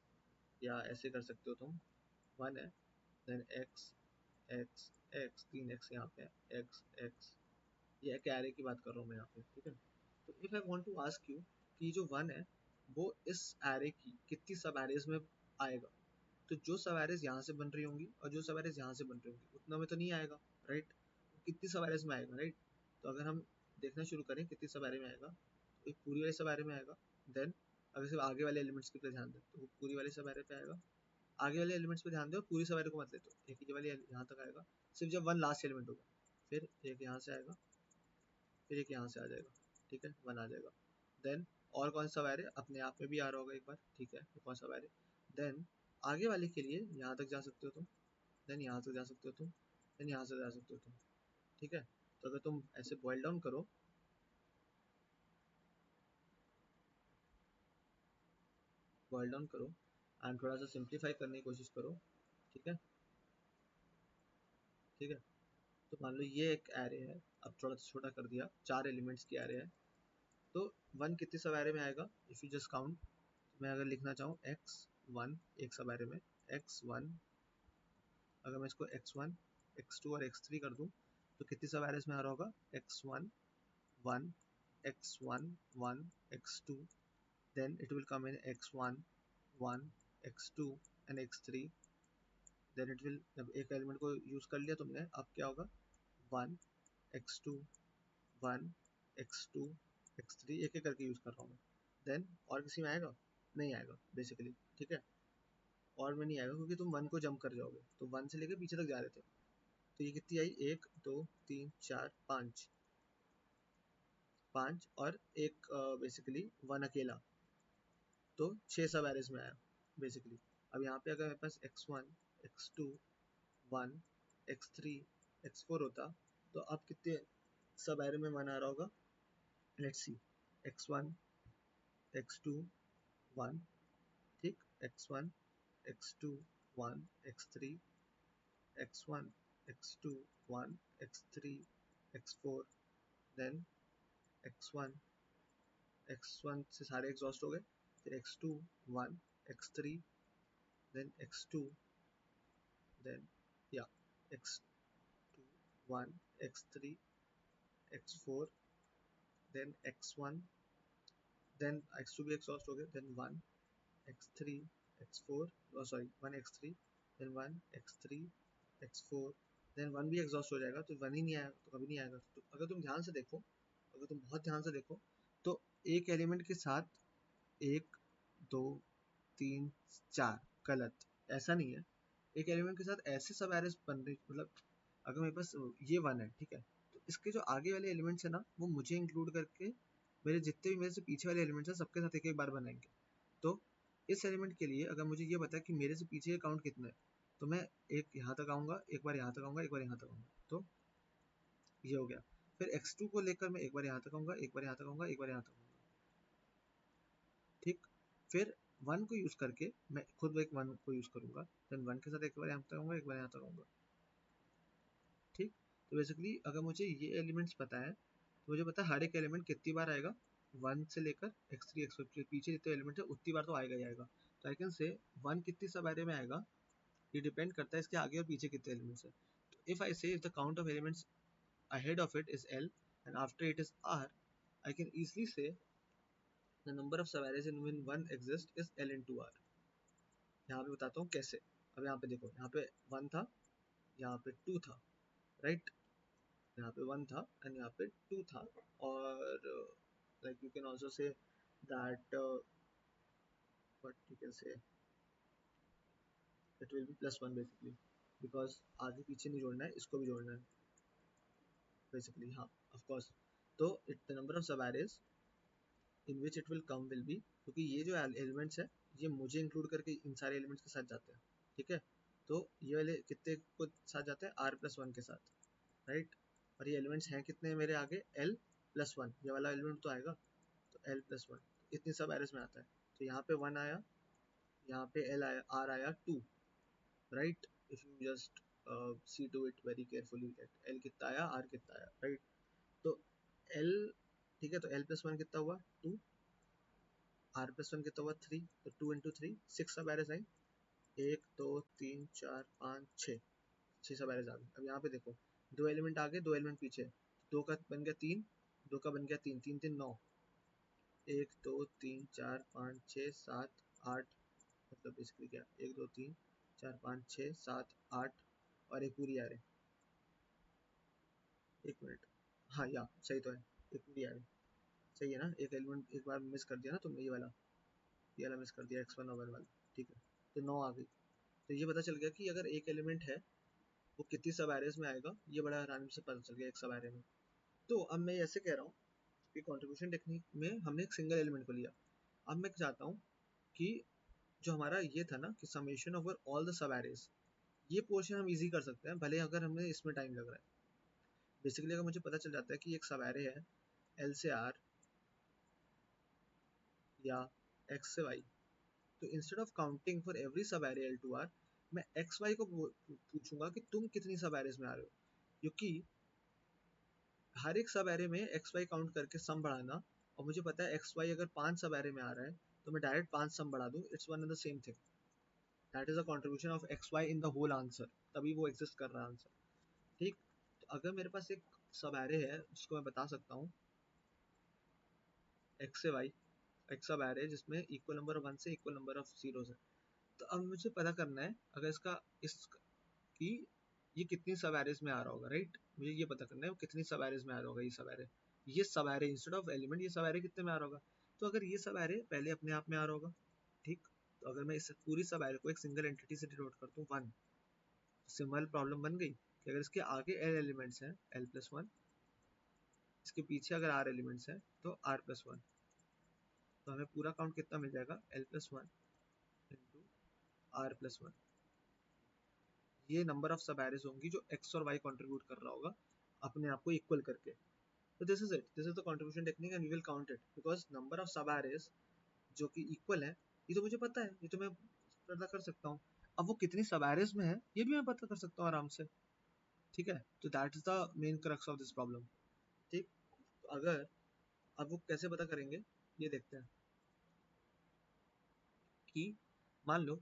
या ऐसे कर सकते हो तुम, वन है देन एक्स एक्स एक्स, तीन एक्स यहाँ पे एक्स एक्स, ये एक एरे की बात कर रहा हूँ मैं यहाँ पे, ठीक है। तो if I want to ask you कि जो वन है वो इस एरे की कितनी सब एरेज में आएगा, तो जो सवारीज यहाँ से बन रही होंगी और जो सवारीज यहाँ से बन रही होंगी उतना में तो नहीं आएगा, राइट। कितनी सवारीज में आएगा, राइट। तो अगर हम देखना शुरू करें कितनी सवारी में आएगा, तो एक पूरी वाली सवारी में आएगा। देन अगर सिर्फ आगे वाले एलिमेंट्स की पे ध्यान दें तो वो पूरी वाली सवारी पे आएगा, आगे वाले एलिमेंट्स पे ध्यान दो, पूरी सवारी को मत ले, तो एक ही वाली यहाँ तक आएगा, सिर्फ जब वन लास्ट एलिमेंट होगा, फिर एक यहाँ से आएगा, फिर एक यहाँ से आ जाएगा, ठीक है, वन आ जाएगा। देन और कौन सा वायर है, अपने आप में भी आ रहा होगा एक बार, ठीक है, वो कौन सा वायर है। देन आगे वाले के लिए यहाँ तक जा सकते हो तुम, देन यहाँ तक जा सकते हो तुम, देन यहाँ से जा सकते हो तुम, ठीक है। तो अगर तुम ऐसे बॉइल डाउन करो, बॉइल डाउन करो एंड थोड़ा सा सिंप्लीफाई करने की कोशिश करो, ठीक है, ठीक है। तो मान लो ये एक एरे है, अब थोड़ा सा छोटा कर दिया, चार एलिमेंट्स की एरे है, तो वन कितने सब एरे में आएगा, इफ यू जस्ट काउंट, मैं अगर लिखना चाहूँ एक्स वन एक सब एरे में, एक्स वन, अगर मैं इसको एक्स वन एक्स टू और एक्स थ्री कर दूँ, तो कितनी सब एरेज में आ रहा होगा, X one one X one one X two, then it will come in x1 1 x2 and x3, then it will, जब एक एलिमेंट को यूज कर लिया तुमने, अब क्या होगा, 1 x2 1 x2 x3 एक एक करके यूज कर रहा हूँ मैं। देन और किसी में आएगा? नहीं आएगा बेसिकली, ठीक है। और में नहीं आएगा क्योंकि तुम वन को जंप कर जाओगे, तो वन से लेकर पीछे तक जा रहे थे। तो ये कितनी आई? एक दो तीन चार पाँच, पाँच और एक बेसिकली वन अकेला, तो 6 सब एरेज में आया बेसिकली। अब यहाँ पे अगर मेरे पास x1 x2 1 x3 x4 होता, तो अब कितने सब एरे में वन आ रहा होगा? लेट्स सी, x1 x2 1, ठीक, x1 x2 1 x3 x1 x2 1 x3 x4, then x1 x1 से सारे एग्जॉस्ट हो गए, फिर x2 1 x3, then x2, then या x2 1 x3 x4, then x1, then x2 भी एग्जॉस्ट हो गए, then 1 x3 x4, sorry 1 x3, then 1 x3 x4, then 1 भी एग्जॉस्ट हो जाएगा, तो 1 ही नहीं आएगा, तो कभी नहीं आएगा। तो अगर तुम ध्यान से देखो, अगर तुम बहुत ध्यान से देखो, तो एक एलिमेंट के साथ एक दो तीन चार, गलत, ऐसा नहीं है। एक एलिमेंट के साथ ऐसे सब एरेस बन रही, मतलब अगर मेरे पास ये वन है, ठीक है, तो इसके जो आगे वाले एलिमेंट्स है ना, वो मुझे इंक्लूड करके मेरे जितने भी मेरे से पीछे वाले एलिमेंट्स हैं सबके साथ एक एक बार बनाएंगे। तो इस एलिमेंट के लिए अगर मुझे ये पता है कि मेरे से पीछे काउंट कितना है, तो मैं एक यहाँ तक आऊँगा, एक बार यहाँ तक आऊँगा, एक बार यहाँ तक आऊँगा, तो ये हो गया। फिर x2 को लेकर मैं एक बार यहाँ तक आऊँगा, एक बार यहाँ तक आऊँगा, एक बार यहाँ तक आऊँगा, ठीक। फिर वन को यूज करके मैं खुद एक वन को यूज करूंगा, देन वन के साथ एक बार यहाँ तक आऊंगा, एक बार यहाँ तक आऊंगा, ठीक। तो बेसिकली अगर मुझे ये एलिमेंट्स पता है, तो मुझे पता है हर एक एलिमेंट कितनी बार आएगा, वन से लेकर x3 x4 के पीछे जितने एलिमेंट है उतनी बार तो आएगा ही आएगा। तो आई कैन से वन कितनी सब एरे में आएगा, ये डिपेंड करता है इसके आगे और पीछे कितने एलिमेंट्स है। तो इफ आई से the count of elements ahead of it is L and after it is R, I can easily say the number of sub-arrays in when one exists is L into R। यहाँ पे बताता हूँ कैसे। अब यहाँ पे देखो, यहाँ पे वन था, यहाँ पे टू था, राइट, यहाँ पे वन था एंड यहाँ पे टू था, और like you can also say that what you can से it will be plus one basically, because आगे पीछे नहीं जोड़ना है, इसको भी जोड़ना है बेसिकली, हाँ ऑफ कोर्स। तो इट द नंबर ऑफ सब arrays in which it will come will be, क्योंकि ये जो एलिमेंट्स है ये मुझे इंक्लूड करके इन सारे एलिमेंट्स के साथ जाते हैं, ठीक है। तो ये वाले कितने को साथ जाते हैं? आर प्लस वन के साथ, राइट। और ये एलिमेंट्स हैं कितने मेरे आगे? एल प्लस वन, ये वाला एलिमेंट तो आएगा, तो एल प्लस वन इतनी सब एरेस में आता है। तो यहाँ पे वन आया, यहाँ पे एल आया, आर आया too, right. If you just see to it very carefully that L कितना आया, आर कितना आया, राइट। तो एल, ठीक है, तो एल प्लस वन कितना हुआ? टू, आर प्लस वन कितना हुआ? थ्री, तो टू इंटू थ्री, सिक्स सब एरेस आई, एक दो तीन चार पाँच छः, छः सब एरेस आ गई। अब यहाँ पे देखो, दो एलिमेंट आगे दो एलिमेंट पीछे, दो का बन गया तीन, दो का बन गया तीन, तीन तीन नौ, एक दो तीन चार पाँच छः सात आठ, मतलब बेसिकली क्या, एक दो तीन चार पाँच छः सात आठ, और एक पूरी आ रही, एक मिनट, हाँ या सही तो है, एक पूरी आ रही, सही है ना। एक एलिमेंट एक बार मिस कर दिया ना तुमने, ये वाला मिस कर दिया, x1 और 1 वाला, ठीक है, तो 9 आ गई। तो ये पता चल गया कि अगर एक एलिमेंट है वो कितनी सब एरेज में आएगा, ये बड़ा आराम से पता चल गया एक सब एरे में। तो अब मैं ऐसे कह रहा हूँ कि कंट्रीब्यूशन टेक्निक में हमने एक सिंगल एलिमेंट को लिया। अब मैं चाहता हूँ कि जो हमारा ये था ना कि summation over all the sub arrays, ये पोर्शन हम इजी कर सकते हैं, भले अगर हमें इसमें टाइम लग रहा है। बेसिकली अगर मुझे पता चल जाता है कि एक सब एरे है एल से आर या एक्स से वाई, तो instead of counting for every sub array L to are, मैं एक्स वाई को पूछूंगा कि तुम कितनी सब एरेज में आ रहे हो, क्योंकि हर एक सब एरे में एक्स वाई काउंट करके सम बढ़ाना, और मुझे पता है एक्स वाई अगर पांच सब एरे में आ रहा है तो मैं डायरेक्ट पांच सम बढ़ा दूं, it's one and the same thing, that is a contribution of X Y in the whole answer, तभी वो एग्जिस्ट कर रहा है आंसर, ठीक। तो अगर मेरे पास एक सब एरे है जिसको मैं बता सकता हूँ एक्स से वाई, एक सब एरे जिसमें इक्वल नंबर ऑफ वन से इक्वल नंबर ऑफ जीरोस है, तो अब मुझे पता करना है अगर इसका इस कि ये कितनी सब एरेज में आ रहा होगा, राइट। मुझे ये पता करना है वो कितनी सब एरेज में आ रहा होगा ये सब एरे, ये सब एरे इंस्टेड ऑफ एलिमेंट, ये सब एरे कितने में आ रहा होगा? तो अगर ये सब एरे पहले अपने आप में आ रहा होगा, ठीक, तो अगर मैं इस पूरी सब एरे को एक सिंगल एंटिटी से डिनोट करता हूँ 1, सिंपल प्रॉब्लम बन गई कि अगर इसके आगे एल एलिमेंट्स हैं l+1, इसके पीछे अगर r एलिमेंट्स हैं तो r+1, तो हमें पूरा काउंट कितना मिल जाएगा? l+1 into r+1। ये नंबर ऑफ सब एरेज होंगी जो x और y कंट्रीब्यूट कर रहा होगा अपने आप को इक्वल करके। तो this is it, this is the contribution technique and we will count it because number of सब एरेज जो कि इक्वल है, ये तो मुझे पता है, ये तो मैं पता कर सकता हूँ। अब वो कितनी सब एरेज में है ये भी मैं पता कर सकता हूँ आराम से, ठीक है? तो that is the main crux of this problem, ठीक। तो अगर अब वो कैसे पता करेंगे ये देखते हैं कि मान लो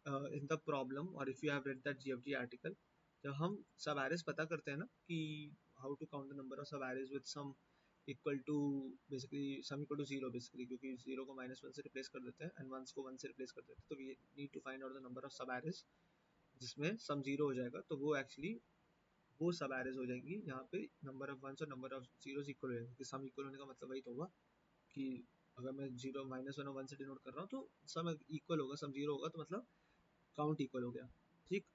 इन द प्रॉब्लम और if you have read that GFG article, जब हम सब एरेज पता करते हैं ना कि how to count the number of सब arrays with sum equal to basically sum equal to zero, basically क्योंकि जीरो को -1 से रिप्लेस कर देते हैं एंड वंस को 1 से रिप्लेस कर देते हैं, तो we need to find out the number of सब एरेज जिसमें सम जीरो हो जाएगा। तो वो एक्चुअली वो सब एरेज हो जाएंगी यहाँ पे नंबर ऑफ वंस और नंबर ऑफ जीरोस इक्वल हो जाएंगे। सम इक्वल होने का मतलब वही तो हुआ कि अगर मैं जीरो -1 और 1 से डिनोट कर रहा हूँ तो सम इक्वल होगा, सम जीरो होगा, तो मतलब काउंट इक्वल हो गया, ठीक।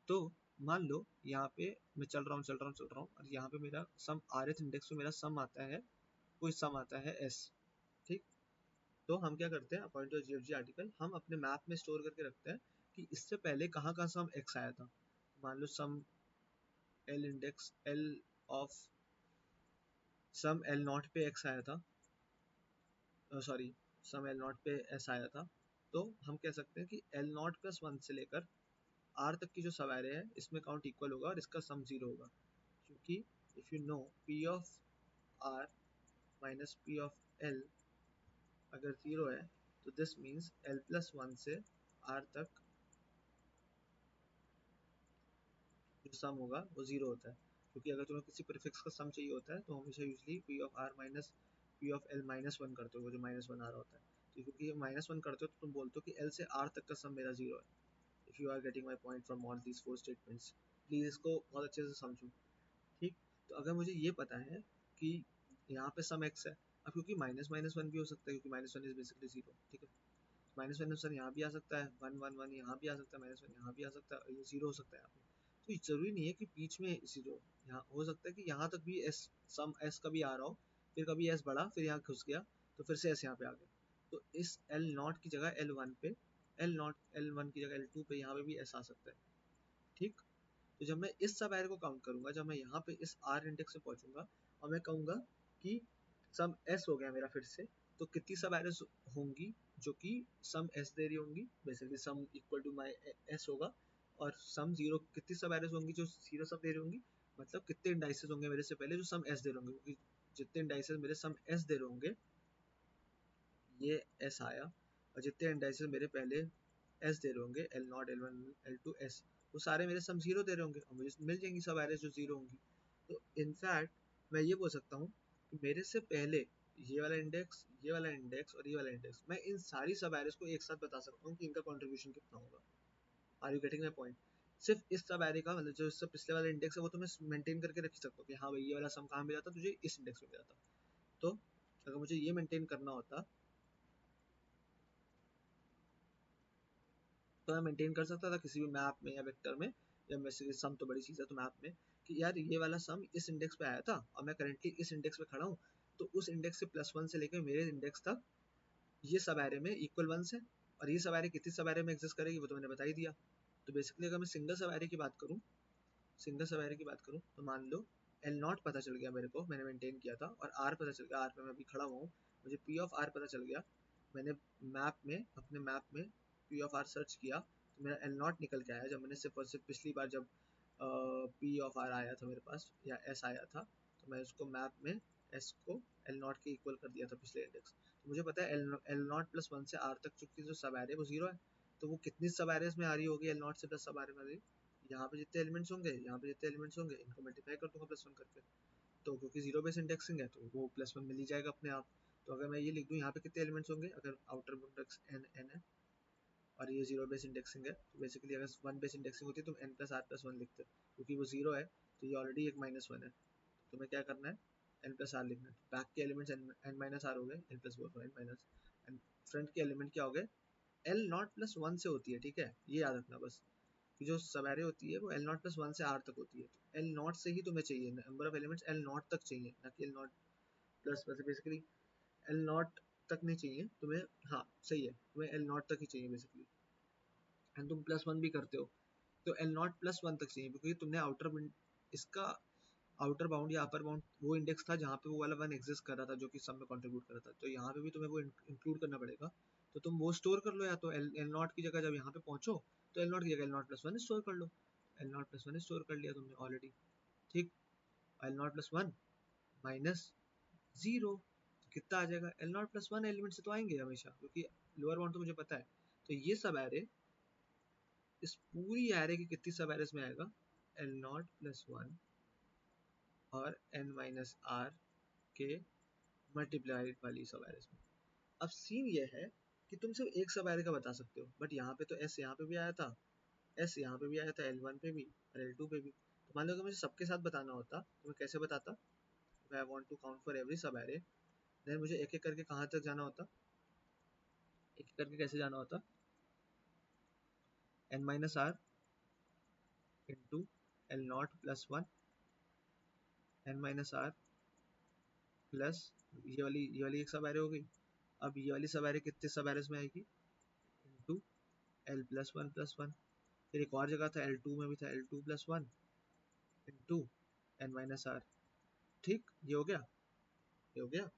तो मान लो यहाँ पे मैं चल रहा हूँ और यहाँ पे मेरा सम rth इंडेक्स पे मेरा सम आता है, कोई सम आता है s, ठीक। तो हम क्या करते हैं, अकॉर्डिंग टू जीएफजी आर्टिकल, हम अपने मैप में स्टोर करके रखते हैं कि इससे पहले कहाँ कहाँ सम x आया था। मान लो sum l index l of sum l not पे x आया था, सॉरी सम l नॉट पे s आया था। तो हम कह सकते हैं कि l नॉट प्लस 1 से लेकर r तक की जो सब एरे है इसमें काउंट इक्वल होगा और इसका सम जीरो होगा, क्योंकि if you know p of r minus p of l अगर जीरो है तो दिस मीन्स l+1 से r तक जो सम होगा वो जीरो होता है। क्योंकि अगर तुम्हें किसी प्रीफिक्स का सम चाहिए होता है तो हमेशा usually p of r minus p of l -1 करते हो, वो जो -1 आ रहा होता है। तो क्योंकि ये -1 करते हो तो तुम बोलते हो कि l से r तक का सम मेरा जीरो है। If you are getting my point from all these four statements, please इसको बहुत अच्छे से समझो, ठीक। तो अगर मुझे ये पता है कि यहाँ पे सम x है, अब क्योंकि -1 भी हो सकता है क्योंकि -1 इज बेसिकली जीरो, ठीक है। -1 यहाँ भी आ सकता है, 1 यहाँ भी आ सकता है, -1 यहाँ भी आ सकता है, ये जीरो हो सकता है यहाँ पे। तो ये जरूरी नहीं है कि बीच में जीरो, यहाँ हो सकता है कि यहाँ तक भी एस, सम एस कभी आ रहा हो, फिर कभी एस बढ़ा, फिर यहाँ घुस गया, तो फिर से एस यहाँ पे आ गया। तो इस एल नॉट की जगह L1 पे, L1 की जगह L2 पे यहाँ पे भी एस आ सकता है, ठीक। तो जब मैं इस सब एरे को काउंट करूंगा, जब मैं यहाँ पे इस आर इंडेक्स से पहुंचूंगा और मैं कहूंगा कि सम एस हो गया मेरा फिर से, तो कितनी सब एरेस होंगी जो कि सम एस दे रही होंगी, basically sum equal to my S होगा। और सम जीरो कितनी सब एरेस होंगी जो जीरो सब दे रही होंगी, मतलब कितने इंडाइसेस होंगे मेरे से पहले जो सम एस दे रहे होंगे, क्योंकि जितने इंडाइसेस मेरे सम एस दे रहे होंगे ये एस आया, और जितने इंडाइसेस मेरे पहले एस दे रहे होंगे L0 L1 L2 S, वो सारे मेरे सम जीरो दे रहे होंगे और मुझे मिल जाएंगी सब एरेस जो जीरो होंगी। तो इनफैक्ट मैं ये बोल सकता हूँ कि मेरे से पहले ये वाला इंडेक्स, ये वाला इंडेक्स और ये वाला इंडेक्स, मैं इन सारी सब एरेस को एक साथ बता सकता हूँ कि इनका कंट्रीब्यूशन कितना होगा। Are you getting my point? सिर्फ इस सब एरे का, मतलब जो इससे पिछले वाला इंडेक्स है वो तो मैं मेंटेन करके रख सकता हूँ कि हाँ भाई ये वाला सम कहाँ मिला था तुझे, इस इंडेक्स में मिला था। तो अगर मुझे ये मेंटेन करना होता तो मैं मेंटेन कर सकता था किसी भी मैप में या वेक्टर में, या वैसे सम तो बड़ी चीज़ है तो मैप में, कि यार ये वाला सम इस इंडेक्स पे आया था और मैं करेंटली इस इंडेक्स पे खड़ा हूँ, तो उस इंडेक्स से +1 से लेकर मेरे इंडेक्स तक ये सब एरे में इक्वल वंस है। और ये सब एरे कितनी सब एरे में एग्जिस्ट करेगी वो तो मैंने बता ही दिया। तो बेसिकली अगर मैं सिंगल सब एरे की बात करूँ, सिंगल सब एरे की बात करूँ तो मान लो एल नॉट पता चल गया मेरे को, मैंने मेंटेन किया था, और आर पता चल गया, आर पे मैं अभी खड़ा हुआ हूँ, मुझे पी ऑफ आर पता चल गया। मैंने मैप में, अपने मैप में पी ऑफ आर सर्च किया तो मेरा एल नॉट निकल के आया। जब मैंने सिर्फ और सिर्फ पिछली बार जब पी ऑफ आर आया था मेरे पास या एस आया था, तो मैं उसको मैप में एस को एल नॉट के इक्वल कर दिया था पिछले इंडेक्स। तो मुझे पता है एल नॉट प्लस 1 से आर तक चुकी जो सब एरे वो जीरो है। तो वो कितनी सब एरेस में आ रही होगी एल नॉट से प्लस सब एरे में आ रही, यहाँ पे जितने एलिमेंट्स होंगे, यहाँ पे जितने एलिमेंट्स होंगे इनको मल्टीप्लाई कर दूंगा +1 करके। तो क्योंकि जीरो बेस इंडेक्सिंग है तो वो +1 मिल ही जाएगा अपने आप। तो अगर मैं ये लिख दूँ यहाँ पे कितने एलिमेंट्स होंगे, अगर आउटर इंडेक्स n है और ये जीरो बेस इंडेक्सिंग है, तो बेसिकली अगर वन बेस इंडेक्सिंग होती है तो n+r+1 लिखते, क्योंकि वो जीरो है तो ये ऑलरेडी एक -1 है। तो तुम्हें क्या करना है, एन प्लस आर लिखना है। बैक के एलिमेंट्स एन माइनस आर हो गए, N plus N minus, and front के एलिमेंट क्या हो गए, एल नॉट प्लस वन से होती है, ठीक है, ये याद रखना बस, कि जो सब एरे होती है वो एल नॉट प्लस वन से आर तक होती है, तो एल नॉट से ही तुम्हें चाहिए, number of elements L not तक चाहिए, ना कि एल नॉट प्लस, वैसे बेसिकली एल नॉट तक नहीं चाहिए तुम्हें, हाँ सही है, तुम्हें एल नॉट तक ही चाहिए बेसिकली, एंड तुम प्लस वन भी करते हो तो एल नॉट प्लस वन तक चाहिए, क्योंकि तुमने आउटर इसका आउटर बाउंड या अपर बाउंड वो इंडेक्स था जहाँ पे वो वाला वन एग्जिस्ट कर रहा था जो कि सब में कंट्रीब्यूट कर रहा था, तो यहाँ पे भी तुम्हें वो इंक्लूड करना पड़ेगा, तो तुम वो स्टोर कर लो, या तो एल एल नॉट की जगह जब यहाँ पे पहुंचो तो एल नॉट की जगह L not plus one store कर लो, L not plus one store कर लिया तुमने ऑलरेडी, ठीक, L not plus one minus zero, कितना आ जाएगा, L not plus one element से तो आएंगे हमेशा, क्योंकि लोअर बाउंड तो मुझे पता है, तो ये सब एरे, इस पूरी एरे की कितनी सब एरेस में आएगा, एल नॉट प्लस वन और एन माइनस आर के मल्टीप्लाइड वाली सब एरेस में। अब सीन ये है कि तुम सिर्फ एक सब एरे का बता सकते हो, बट यहाँ पे तो एस यहाँ पे भी आया था, एस यहाँ पे भी आया था, एल वन पे भी और एल टू पे भी, तो मान लो कि मुझे सबके साथ बताना होता तो मैं कैसे बताता, I want to count for every sub array, then मुझे एक एक करके कहाँ तक जाना होता, एक एक करके कैसे जाना होता, N minus R into L not plus one, N minus R plus ये वाली एक सब एरे हो गई, अब ये वाली सब एरे कितने सब एरेस में आएगी, इंटू एल प्लस वन, फिर एक और जगह था एल टू में भी था L two plus one into N minus R, ठीक, ये हो गया, ये हो गया,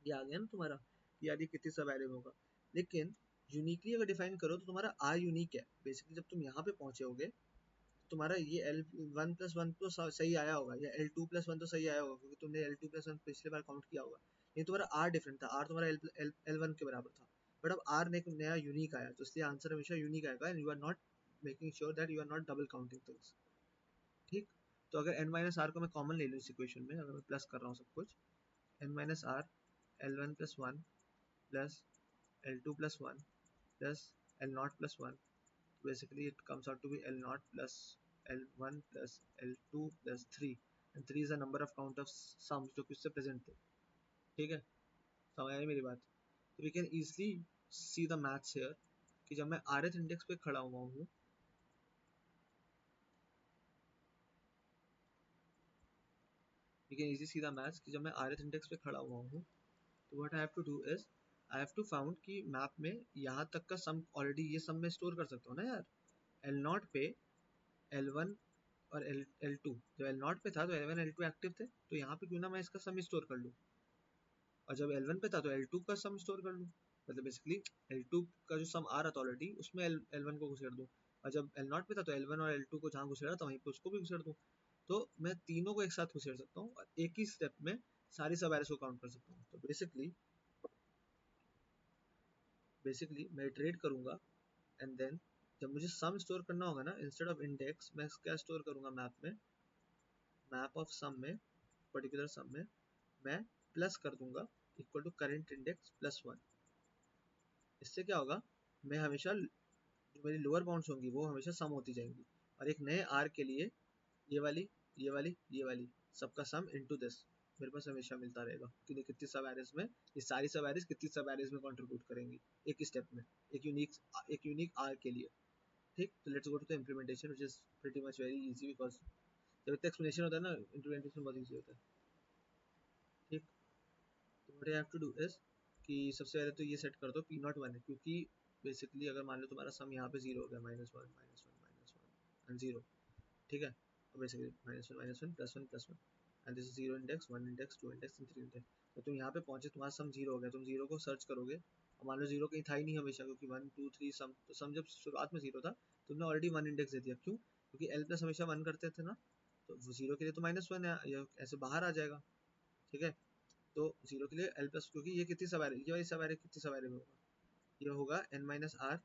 ये आ गया ना तुम्हारा, कि यार ये कितनी सब एरे में होगा, लेकिन यूनिकली अगर डिफाइन करो तो तुम्हारा आर यूनिक है, बेसिकली जब तुम यहाँ पे पहुंचे होगे तो तुम्हारा ये एल वन प्लस वन तो सही आया होगा, या एल टू प्लस वन तो सही आया होगा, क्योंकि तुमने एल टू प्लस वन पिछले बार काउंट किया होगा, लेकिन तुम्हारा आर डिफरेंट था, आर तुम्हारा एल वन के बराबर था, बट अब आर ने एक नया यूनिक आया, तो इसलिए आंसर हमेशा यूनिक आएगा, and you are not making sure that you are not double counting things, ठीक, तो अगर एन माइनस आर को मैं कॉमन ले लूँ इस इक्वेशन में, अगर मैं प्लस कर रहा हूँ सब कुछ, N minus R L one plus one plus L two plus one plus L not plus one, basically it comes out to be L naught plus L1 plus L2 plus 3, and 3 is the number of count of sums जो कि उससे present थे, ठीक है, समझ आई मेरी बात, तो we can easily see the maths here कि जब मैं rth index पे खड़ा हुआ हूँ, we can easily see the maths कि जब मैं rth index पे खड़ा हुआ हूँ, तो what I have to do is I have to found कि मैप में यहाँ तक का सम ऑलरेडी ये सम में स्टोर कर सकता हूँ ना यार, एल नॉट पे एल वन और एल टू, जब एल नॉट पे था तो L one L two active थे, तो यहाँ पे क्यों ना मैं इसका सम स्टोर कर लूँ, और जब एल वन पे था तो एल टू का सम स्टोर कर लूँ, मतलब बेसिकली एल टू का जो सम आ रहा था ऑलरेडी उसमें एल वन को घुसेड़ दूँ, और जब एल नॉट पे था तो एल वन और एल टू को जहाँ घुसेड़ा था वहीं पे उसको भी घुसेड़ दूँ, तो मैं तीनों को एक साथ घुसेड़ सकता हूँ और एक ही स्टेप में सारी सब एरेस को काउंट कर सकता हूँ, तो बेसिकली मैं ट्रेड करूँगा, एंड देन जब मुझे सम स्टोर करना होगा ना, इंस्टेड ऑफ इंडेक्स मैं क्या स्टोर करूँगा मैप में, मैप ऑफ सम में, पर्टिकुलर सम में मैं प्लस कर दूंगा equal to current index plus one, इससे क्या होगा, मैं हमेशा जो मेरी लोअर बाउंड्स होंगी वो हमेशा सम होती जाएंगी, और एक नए आर के लिए ये वाली ये वाली ये वाली सबका सम इनटू दिस मेरे पास हमेशा मिलता रहेगा, कि कितनी सब एरेस में ये सारी सब एरेस कितनी सब एरेस में कंट्रीब्यूट करेंगी एक ही स्टेप में, एक यूनिक आर के लिए, ठीक, तो let's go to the implementation which is pretty much very easy, because जब इतना एक्सप्लेनेशन होता है ना इम्प्लीमेंटेशन बहुत इजी होता है, ठीक, तो what I have to do is कि सबसे पहले तो ये सेट कर दो पी नॉट वन है, क्योंकि बेसिकली अगर मान लो तुम्हारा सम यहाँ पे जीरो हो गया, माइनस वन एंड जीरो, ठीक है, तो basically minus one plus one and this is zero index one index two index and three index, तो तुम यहाँ पे पहुंचे तुम्हारा सम जीरो हो गया, तुम जीरो को सर्च करोगे, और मान लो जीरो कहीं था ही नहीं हमेशा, क्योंकि वन टू थ्री सम, तो सम जब शुरुआत में जीरो था तुमने ऑलरेडी वन इंडेक्स दे दिया, क्यों, क्योंकि एल प्लस हमेशा वन करते थे ना, तो जीरो के लिए तो माइनस वन है, या ऐसे बाहर आ जाएगा, ठीक है, तो जीरो के लिए एल प्लस, क्योंकि ये कितनी सवारी, ये वाली सवारी कितनी सवारी में होगा, ये होगा एन माइनस आर,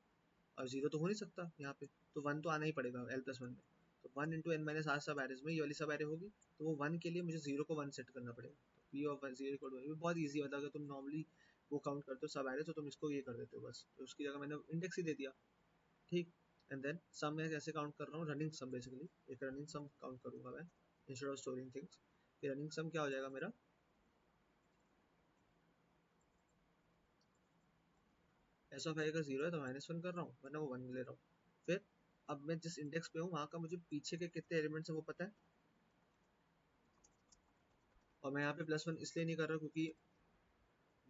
और जीरो तो हो नहीं सकता यहाँ पे, तो वन तो आना ही पड़ेगा एल प्लस वन में, तो one into N minus R sub arrays में ये वाली सब एरे होगी, तो वो वन के लिए मुझे जीरो को वन सेट करना पड़ेगा, तो P of one zero equal to बहुत ईजी होता है, अगर तुम नॉर्मली वो काउंट करते हो सब एरे, तो तुम इसको ये कर देते हो बस, तो उसकी जगह मैंने इंडेक्स ही दे दिया, ठीक, एंड देन सम में कैसे काउंट कर रहा हूँ, रनिंग सम, बेसिकली एक रनिंग सम काउंट करूंगा मैं, instead of storing things. Running sum क्या हो जाएगा मेरा, एस ऑफ आई का जीरो है तो -1 कर रहा हूँ, वरना वो 1 ले रहा हूँ। फिर अब मैं जिस इंडेक्स पे हूँ वहाँ का मुझे पीछे के कितने एलिमेंट्स है वो पता है, और मैं यहाँ पे +1 इसलिए नहीं कर रहा क्योंकि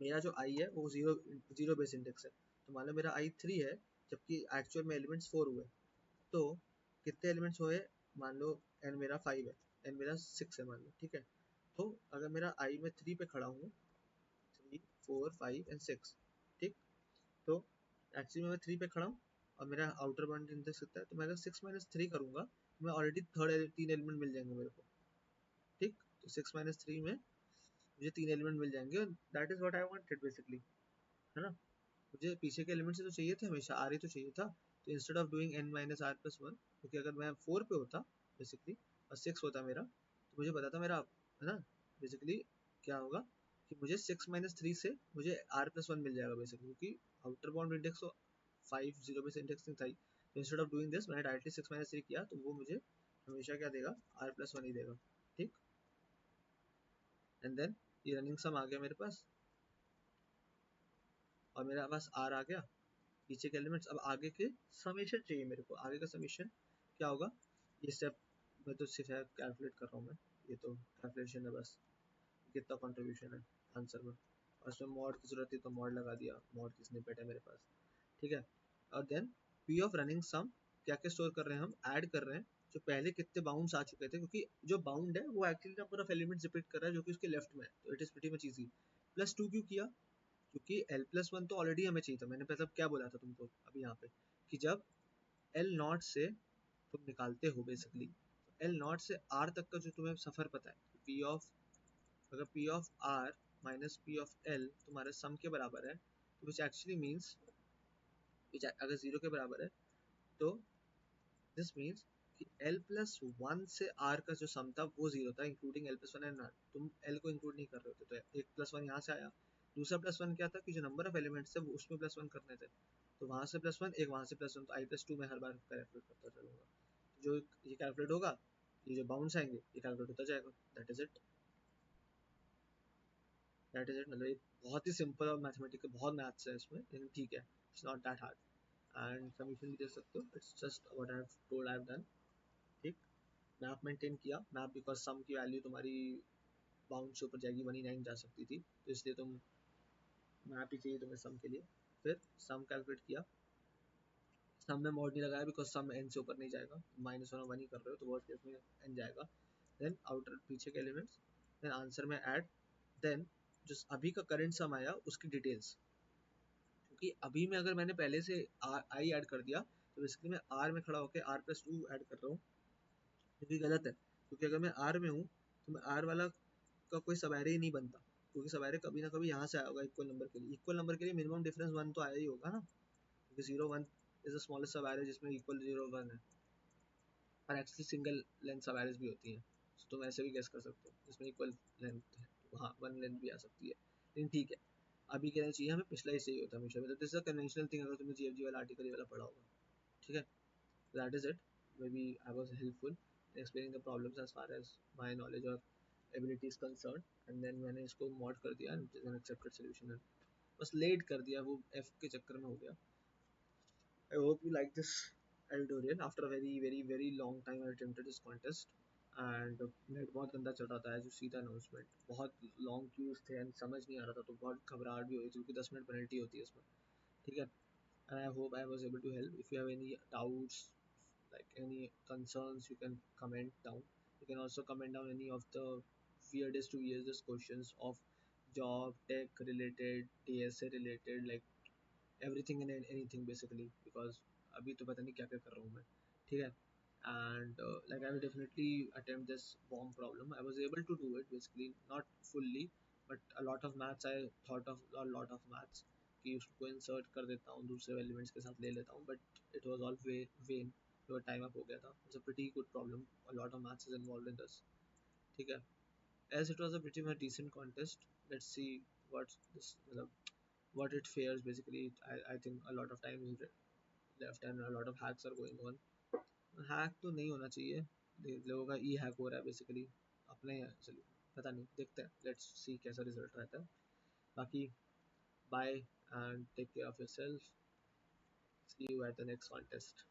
मेरा जो आई है वो जीरो जीरो बेस इंडेक्स है। तो मान लो मेरा आई 3 है, जबकि एक्चुअल में एलिमेंट्स 4 हुए, तो कितने एलिमेंट्स हुए, मान लो एन मेरा 5 है, एन मेरा 6 है मान लो, ठीक है। तो अगर मेरा आई में 3 पे खड़ा हूँ, 3 4 5 एंड 6, ठीक, तो एक्चुअली में मैं 3 पे खड़ा हूँ और मेरा आउटर बाउंड इंडेक्स कितना है, तो मैं अगर 6 - 3 करूंगा तो मैं ऑलरेडी थर्ड 3 एलिमेंट मिल जाएंगे मेरे को, ठीक। तो 6 - 3 में मुझे 3 एलिमेंट मिल जाएंगे, that is what I wanted basically, है ना। मुझे पीछे के एलिमेंट से तो चाहिए थे हमेशा, आर ही तो चाहिए था। तो instead of doing n - r+1, क्योंकि अगर मैं 4 पे होता बेसिकली और 6 होता मेरा, तो मुझे पता था मेरा, है ना, बेसिकली क्या होगा कि मुझे 6 - 3 से मुझे r+1 मिल जाएगा बेसिकली, क्योंकि आउटर बाउंड इंडेक्स तो 5 जीरो बेस इंडेक्स नहीं था ही। तो इंस्टेड ऑफ डूइंग दिस मैंने डायरेक्टली 6 - 3 किया, तो वो मुझे हमेशा क्या देगा, r+1 ही देगा, ठीक। एंड देन ये रनिंग सम आ गया मेरे पास, और मेरे पास r आ गया, पीछे के एलिमेंट्स। अब आगे के समेशन चाहिए मेरे को, आगे का समेशन क्या होगा, ये स्टेप मैं तो सिर्फ कैलकुलेट कर रहा हूँ मैं, ये तो कैलकुलेशन है बस, कितना कंट्रीब्यूशन है आंसर में, और उसमें मॉड की जरूरत थी तो मॉड लगा दिया, मॉड की स्निपेट है मेरे पास, ठीक है। और then P of running sum, क्या क्या स्टोर कर रहे हैं हम, ऐड कर रहे हैं जो पहले कितने बाउंड्स आ चुके थे, क्योंकि जो बाउंड है वो actually number of elements depict कर रहा है जो कि उसके लेफ्ट में है, तो it is pretty much easy. +2 क्यों किया, क्योंकि l+1 तो ऑलरेडी हमें चाहिए था, मैंने मतलब क्या बोला था तुमको अभी यहाँ पे, कि जब l0 से तुम निकालते हो बेसिकली, l0 से r तक का जो तुम्हें सफर पता है, p ऑफ, अगर p of r minus p of l तुम्हारे सम के बराबर है, तो विच एक्चुअली मीन्स, अगर जीरो के बराबर है, तो दिस मीन्स कि l+1 से r का जो सम था वो जीरो था, इंक्लूडिंग l+1 एंड r, तुम l को इंक्लूड नहीं कर रहे होते, तो एक +1 यहाँ से आया। दूसरा +1 क्या था कि जो नंबर ऑफ एलिमेंट्स थे वो उसमें +1 करने थे, तो वहाँ से +1, एक वहाँ से +1, तो i+2 मैं हर बार कैलकुलेट करता चलूंगा, जो ये कैलकुलेट होगा, ये जो बाउंड्स आएंगे ये कैलकुलेट होता जाएगा, that is it, that is it. मतलब एक बहुत ही सिंपल और मैथमेटिकल, बहुत मैथ्स है इसमें, लेकिन ठीक है, it's not that hard. And summation भी दे सकते हो, it's just what I have told, I have done, ठीक। मैप मेंटेन किया, मैप बिकॉज सम की वैल्यू तुम्हारी बाउंड से ऊपर जाएगी, 1 जा सकती थी, तो इसलिए तुम मैप ही चाहिए तुम्हें सम के लिए। फिर सम कैलकुलेट किया, सम में मॉड नहीं लगाया बिकॉज सम एन से ऊपर नहीं जाएगा, -1 और 1 ही कर रहे हो तो वर्स्ट केस में एन जाएगा। देन आउटर पीछे के एलिमेंट्स, देन आंसर में ऐड, देन जो अभी का करंट सम आया उसकी डिटेल्स, क्योंकि अभी में अगर मैंने पहले से आई ऐड कर दिया तो बेसिकली मैं आर में खड़ा होकर r+2 ऐड कर रहा हूँ, जो कि गलत है, क्योंकि अगर मैं आर में हूँ तो मैं आर वाला का कोई सब एरे ही नहीं बनता, क्योंकि सब एरे कभी ना कभी यहाँ से आया होगा, इक्वल नंबर के लिए, इक्वल नंबर के लिए मिनिमम डिफरेंस 1 तो आया ही होगा ना, क्योंकि 0 1 इज द स्मॉलेस्ट सब एरे जिसमें इक्वल 0 1 है, और एक्चुअली सिंगल लेंथ सब एरेज भी होती हैं, तो तुम ऐसे भी गेस कर सकते हो जिसमें इक्वल लेंथ है, तो हाँ 1 लेंथ भी आ सकती है, लेकिन ठीक है, अभी कहना चाहिए हमें पिछला ही सही होता है हमेशा, मतलब this is a conventional thing, अगर तुमने जीएफजी वाला आर्टिकल ये वाला पढ़ा होगा, ठीक है। That is it, maybe I was helpful explaining the problems as far as my knowledge और ability is concern, and then मैंने इसको मॉड कर दिया एंड एन एक्सेप्टेड सॉल्यूशन, बस लेट कर दिया, वो एफ के चक्कर में हो गया। I hope you like this editorial. After a very very very long time I attempted this contest, and net बहुत गंदा चल रहा था, जो सीधा अनाउंसमेंट, बहुत लॉन्ग क्यूज थे एंड समझ नहीं आ रहा था, तो बहुत घबराहट भी हुई थी क्योंकि 10 मिनट पेनल्टी होती है इसमें, ठीक है। And I hope I was able to help. If you have any doubts, like any concerns, you can comment down. You can also comment down any of the weirdest to weirdest questions of job, tech related, DSA related, like everything and anything basically, because अभी तो पता नहीं क्या क्या कर रहा हूँ मैं, ठीक है। And like I will definitely attempt this bomb problem, I was able to do it basically, not fully, but a lot of maths, I thought of a lot of maths कि उसको इंसर्ट कर देता हूँ, दूसरे elements के साथ ले लेता हूँ, but it was all when, तो टाइम अप हो गया था। It's a pretty good problem, a lot of maths is involved in this, ठीक है। As it was a pretty much decent contest, let's see what this what it fares basically. I think a lot of time is left and a lot of hacks are going on. Hack तो नहीं होना चाहिए, लोगों का ई hack हो रहा है basically अपने। चलिए, पता नहीं, देखते हैं, लेट्स सी कैसा रिजल्ट रहता है। बाकी bye and take care of yourself, see you at the next contest.